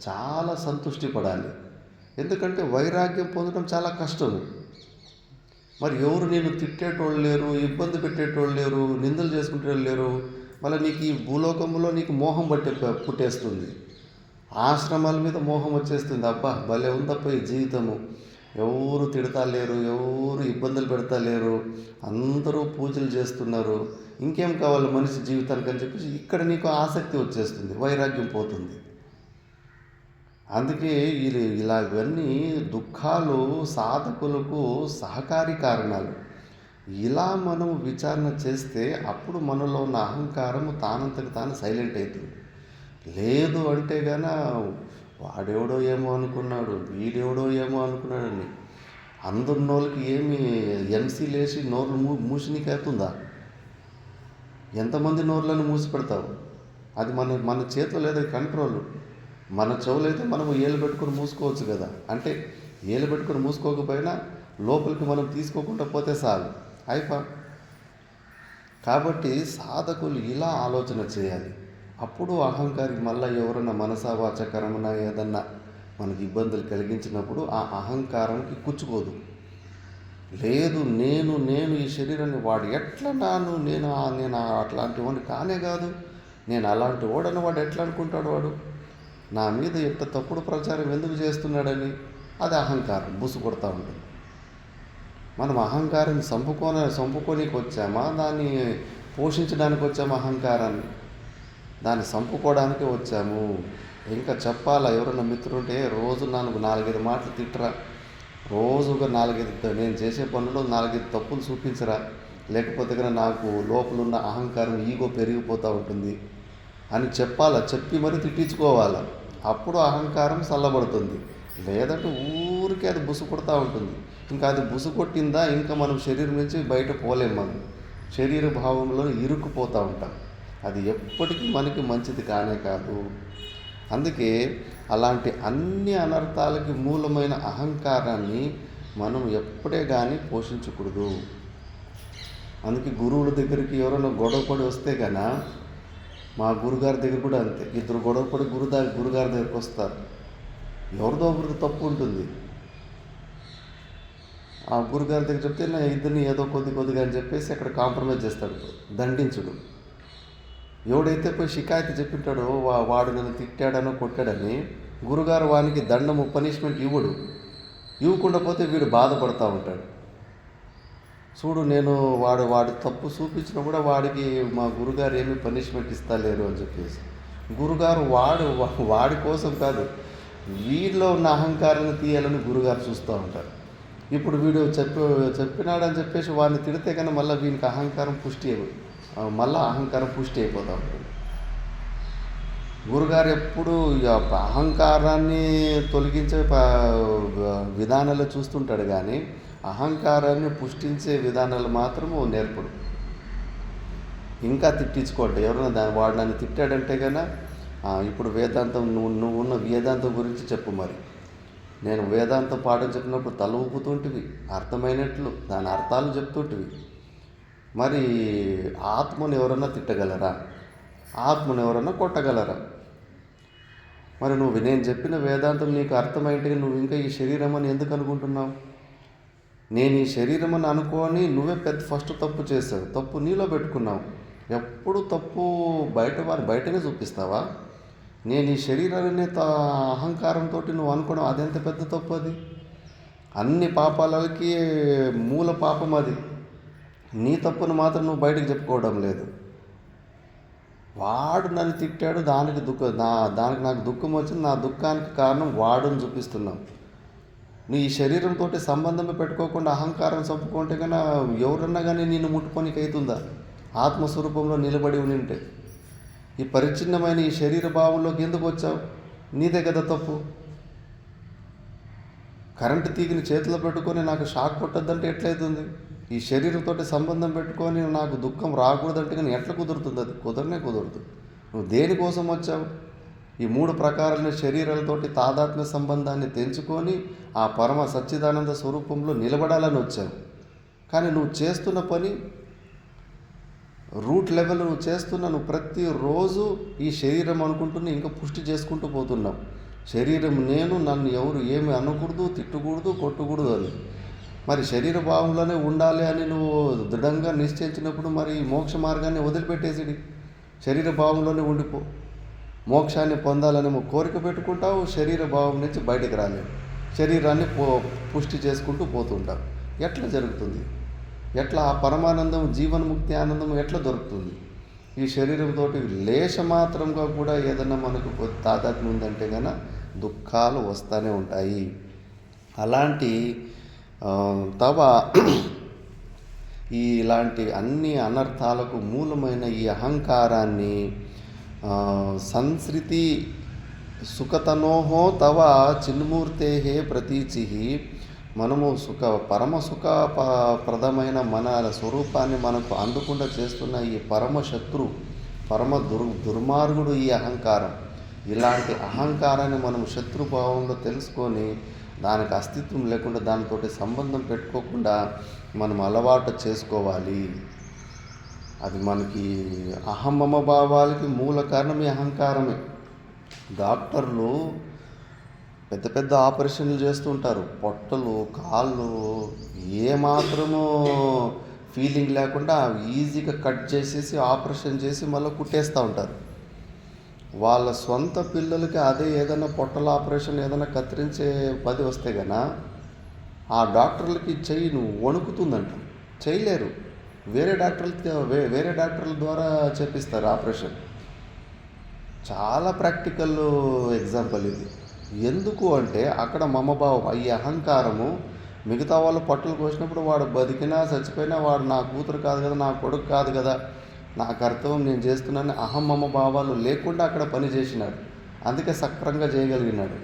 చాలా సంతృష్టి పడాలి. ఎందుకంటే వైరాగ్యం పొందడం చాలా కష్టము. మరి ఎవరు నేను తిట్టేటోళ్ళు లేరు, ఇబ్బంది పెట్టేటోళ్ళు లేరు, నిందలు చేసుకునేటోళ్ళు లేరు. మళ్ళీ నీకు ఈ భూలోకంలో నీకు మోహం పుట్టేస్తుంది, ఆశ్రమాల మీద మోహం వచ్చేస్తుంది. అబ్బా భలే ఉందప్ప ఈ జీవితము, ఎవరు తిడతా లేరు, ఎవరు ఇబ్బందులు పెడతా లేరు, అందరూ పూజలు చేస్తున్నారు, ఇంకేం కావాలి మనిషి జీవితానికి అని చెప్పేసి ఇక్కడ నీకు ఆసక్తి వచ్చేస్తుంది, వైరాగ్యం పోతుంది. అందుకే ఇలాగన్నీ దుఃఖాలు సాధకులకు సహకారి కారణాలు. ఇలా మనం విచారణ చేస్తే అప్పుడు మనలో ఉన్న అహంకారము తానంతకు తాను సైలెంట్ అవుతుంది. లేదు అంటే గాన వాడెవడో ఏమో అనుకున్నాడు, వీడెవడో ఏమో అనుకున్నాడని అందరినోళ్ళకి ఏమి ఎంసీ లేచి నోర్లు మూసినీకేస్తుందా? ఎంతమంది నోర్లను మూసి పెడతావు? అది మన చేతిలో లేదా కంట్రోల్. మన చెవులైతే మనము ఏలు పెట్టుకొని మూసుకోవచ్చు కదా. అంటే ఏలు పెట్టుకొని మూసుకోకపోయినా లోపలికి మనం తీసుకోకుండా పోతే చాలు, కాబట్టి సాధకులు ఇలా ఆలోచన చేయాలి. అప్పుడు అహంకారికి మళ్ళీ ఎవరైనా మనసావాచకరమైన ఏదన్నా మనకి ఇబ్బందులు కలిగించినప్పుడు ఆ అహంకారానికి కుచ్చుకోదు. లేదు నేను ఈ శరీరాన్ని వాడు ఎట్లా నేను అట్లాంటి వాడిని కానే కాదు, నేను అలాంటి వాడని వాడు ఎట్లా అనుకుంటాడు, వాడు నా మీద ఎంత తప్పుడు ప్రచారం ఎందుకు చేస్తున్నాడని అది అహంకారం బుసు కొడతా ఉంటుంది. మనం అహంకారాన్ని చంపుకోనికి వచ్చామా, దాన్ని పోషించడానికి వచ్చామా? అహంకారాన్ని దాన్ని చంపుకోవడానికి వచ్చాము. ఇంకా చెప్పాలా? ఎవరైనా మిత్రుంటే రోజు 4-5 మాటలు తిట్టరా, రోజుగా 4-5 నేను చేసే పనుల్లో 4-5 తప్పులు చూపించరా, లేకపోతే కనుక నాకు లోపల ఉన్న అహంకారం ఈగో పెరిగిపోతూ ఉంటుంది అని చెప్పాలా, చెప్పి మరి తిట్టించుకోవాలా. అప్పుడు అహంకారం చల్లబడుతుంది. లేదంటే ఊరికే అది బుసు కొడతా ఉంటుంది. ఇంకా అది బుసు కొట్టిందా ఇంకా మనం శరీరం నుంచి బయట పోలేం. మనం శరీర భావంలో ఇరుక్కుపోతూ ఉంటాం. అది ఎప్పటికీ మనకి మంచిది కానే కాదు. అందుకే అలాంటి అన్ని అనర్థాలకి మూలమైన అహంకారాన్ని మనం ఎప్పుడే కానీ పోషించకూడదు. అందుకే గురువుల దగ్గరికి ఎవరైనా గొడవపడి వస్తే కన్నా, మా గురుగారి దగ్గర కూడా అంతే, ఇద్దరు గొడవపడి గురుగారి దగ్గరికి వస్తారు. ఎవరిదో ఒకరికి తప్పు ఉంటుంది. ఆ గురుగారి దగ్గర చెప్తే నా ఇద్దరిని ఏదో కొద్దిగా అని చెప్పేసి అక్కడ కాంప్రమైజ్ చేస్తాడు, దండించుడు. ఎవడైతే పోయి షికాయత్ చెప్పింటాడో వాడు నన్ను తిట్టాడనో కొట్టాడని గురుగారు వానికి దండము పనిష్మెంట్ ఇవ్వకుండా పోతే వీడు బాధపడతా ఉంటాడు. చూడు నేను వాడు తప్పు చూపించినా కూడా వాడికి మా గురుగారు ఏమీ పనిష్మెంట్ ఇస్తలేరు అని చెప్పేసి, గురుగారు వాడి కోసం కాదు, వీడిలో ఉన్న అహంకారాన్ని తీయాలని గురుగారు చూస్తూ ఉంటారు. ఇప్పుడు వీడు చెప్పినాడని చెప్పేసి వాడిని తిడితే కానీ మళ్ళీ వీనికి అహంకారం పుష్టి అయిపోతూ ఉంటుంది. గురుగారు ఎప్పుడు అహంకారాన్ని తొలగించే విధానాలు చూస్తుంటాడు, కానీ అహంకారాన్ని పుష్టించే విధానాలు మాత్రము నేర్పడు. ఇంకా తిట్టించుకోండి. ఎవరైనా వాడు నన్ను తిట్టాడంటే కన్నా, ఇప్పుడు వేదాంతం నువ్వు ఉన్న వేదాంతం గురించి చెప్పు. మరి నేను వేదాంతం పాఠం చెప్పినప్పుడు తల ఊపుతుంటివి, అర్థమైనట్లు దాని అర్థాలు చెప్తుంటివి. మరి ఆత్మను ఎవరన్నా తిట్టగలరా? ఆత్మను ఎవరన్నా కొట్టగలరా? మరి నేను చెప్పిన వేదాంతం నీకు అర్థమైంటే నువ్వు ఇంకా ఈ శరీరం అని ఎందుకు అనుకుంటున్నావు? నేను ఈ శరీరం అని అనుకోని నువ్వే ఫస్ట్ తప్పు చేసావు. తప్పు నీలో పెట్టుకున్నావు. ఎప్పుడు తప్పు బయటనే చూపిస్తావా? నేను ఈ శరీరాన్ని అహంకారంతో నువ్వు అనుకోవడం అదెంత పెద్ద తప్పు. అది అన్ని పాపాలకి మూల పాపం. అది నీ తప్పును మాత్రం నువ్వు బయటకు చెప్పుకోవడం లేదు. వాడు నన్ను తిట్టాడు, దానికి నాకు దుఃఖం వచ్చింది, నా దుఃఖానికి కారణం వాడుని చూపిస్తున్నావు. నీ ఈ శరీరంతో సంబంధమే పెట్టుకోకుండా అహంకారం చంపుకుంటే కన్నా ఎవరన్నా కానీ నిన్ను ముట్టుకోనికి అవుతుందా? ఆత్మస్వరూపంలో నిలబడి ఉంటే ఈ పరిచ్ఛిన్నమైన ఈ శరీర భావంలోకి ఎందుకు వచ్చావు? నీదే కదా తప్పు. కరెంటు తీగిని చేతిలో పెట్టుకొని నాకు షాక్ కొట్టద్దంటే ఎట్లయితుంది? ఈ శరీరంతో సంబంధం పెట్టుకొని నాకు దుఃఖం రాకూడదంటే కానీ ఎట్లా కుదురుతుంది? అది కుదరదు. నువ్వు దేనికోసం వచ్చావు? ఈ 3 ప్రకారాల శరీరాలతోటి తాదాత్మ్య సంబంధాన్ని తెంచుకొని ఆ పరమ సచ్చిదానంద స్వరూపంలో నిలబడాలని వచ్చావు. కానీ నువ్వు చేస్తున్న పని రూట్ లెవెల్ నువ్వు ప్రతిరోజు ఈ శరీరం అనుకుంటున్నా ఇంకా పుష్టి చేసుకుంటూ పోతున్నావు. శరీరం నేను, నన్ను ఎవరు ఏమి అనకూడదు, తిట్టకూడదు, కొట్టకూడదు అని. మరి శరీర భావంలోనే ఉండాలి అని నువ్వు దృఢంగా నిశ్చయించినప్పుడు మరి ఈ మోక్ష మార్గాన్ని వదిలిపెట్టేసిడి, శరీర భావంలోనే ఉండిపో. మోక్షాన్ని పొందాలని కోరిక పెట్టుకుంటావు, శరీర భావం నుంచి బయటకు రాలేవు. శరీరాన్ని పుష్టి చేసుకుంటూ పోతుంటావు. ఎట్లా జరుగుతుంది? ఎట్లా ఆ పరమానందం, జీవన్ముక్తి ఆనందం ఎట్లా దొరుకుతుంది? ఈ శరీరంతో లేశమాత్రంగా కూడా ఏదన్నా మనకు తాదాత్మ్యం ఉందంటే కనుక దుఃఖాలు వస్తూనే ఉంటాయి. అలాంటి ఇలాంటి అన్ని అనర్థాలకు మూలమైన ఈ అహంకారాన్ని సంస్కృతి సుఖతనోహో తవ చిన్మూర్తే ప్రతీచి, మనము పరమ ప్రదమైన మన స్వరూపాన్ని మనకు అందకుండా చేస్తున్న ఈ పరమ శత్రు, పరమ దుర్మార్గుడు ఈ అహంకారం. ఇలాంటి అహంకారాన్ని మనం శత్రుభావంలో తెలుసుకొని దానికి అస్తిత్వం లేకుండా దానితో సంబంధం పెట్టుకోకుండా మనం అలవాటు చేసుకోవాలి. అది మనకి అహమ్మమ భావాలకి మూల కారణం ఈ అహంకారమే. డాక్టర్లు పెద్ద పెద్ద ఆపరేషన్లు చేస్తుంటారు. పొట్టలు, కాళ్ళు ఏమాత్రమో ఫీలింగ్ లేకుండా ఈజీగా కట్ చేసేసి ఆపరేషన్ చేసి మళ్ళీ కుట్టేస్తూ ఉంటారు. వాళ్ళ సొంత పిల్లలకి అదే ఏదైనా పొట్టల ఆపరేషన్ ఏదైనా కత్తిరించే పది వస్తే గన ఆ డాక్టర్లకి చెయ్యి వణుకుతుందంట, చేయలేరు. వేరే డాక్టర్ల ద్వారా చేపిస్తారు ఆపరేషన్. చాలా ప్రాక్టికల్ ఎగ్జాంపుల్ ఇది. ఎందుకు అంటే అక్కడ మమభావం, ఈ అహంకారము మిగతా వాళ్ళు పట్టులు కోసినప్పుడు వాడు బతికినా చచ్చిపోయినా వాడు నా కూతురు కాదు కదా, నా కొడుకు కాదు కదా, నా కర్తవ్యం నేను చేస్తున్నాను అహమ్మమ్మ భావాలు లేకుండా అక్కడ పని చేసినాడు. అందుకే సక్రంగా చేయగలిగినాడు.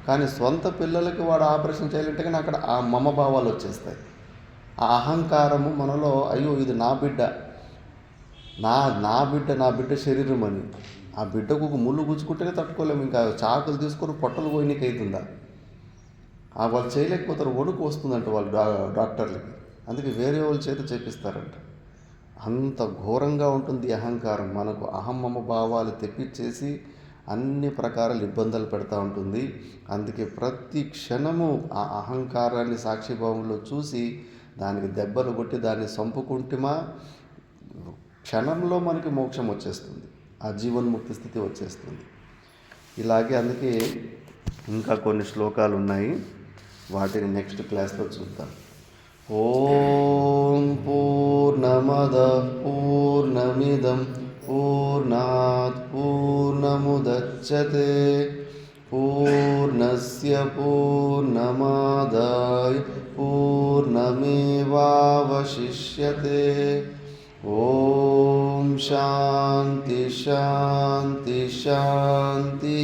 కానీ సొంత పిల్లలకి వాడు ఆపరేషన్ చేయాలంటే కానీ అక్కడ ఆ మమ భావాలు వచ్చేస్తాయి. ఆ అహంకారము మనలో, అయ్యో ఇది నా బిడ్డ, నా బిడ్డ శరీరం అని. ఆ బిడ్డకు ఒక ముళ్ళు గుచ్చుకుంటేనే తట్టుకోలేము, ఇంకా చాకులు తీసుకొని పొట్టలు పోయినకి అవుతుందా? వాళ్ళు చేయలేకపోతారు, వణుకు వస్తుందంట వాళ్ళు డాక్టర్లకి. అందుకే వేరే వాళ్ళ చేత చేపిస్తారంట. అంత ఘోరంగా ఉంటుంది అహంకారం. మనకు అహమ్మమ్మ భావాలు తెప్పించేసి అన్ని ప్రకారాలు ఇబ్బందులు పెడతా ఉంటుంది. అందుకే ప్రతి క్షణము ఆ అహంకారాన్ని సాక్షిభావంలో చూసి దానికి దెబ్బలు కొట్టి దాన్ని చంపుకుంటేమా క్షణంలో మనకి మోక్షం వచ్చేస్తుంది, ఆ జీవన్ముక్తి స్థితి వచ్చేస్తుంది. ఇలాగే అందుకే ఇంకా కొన్ని శ్లోకాలు ఉన్నాయి, వాటిని నెక్స్ట్ క్లాస్లో చూద్దాం. ఓం పూర్ణమదః పూర్ణమిదం పూర్ణాత్ పూర్ణముదచ్యతే పూర్ణస్య పూర్ణమాదాయ పూర్ణమేవావశిష్యతే. ఓం శాంతి శాంతి శాంతి.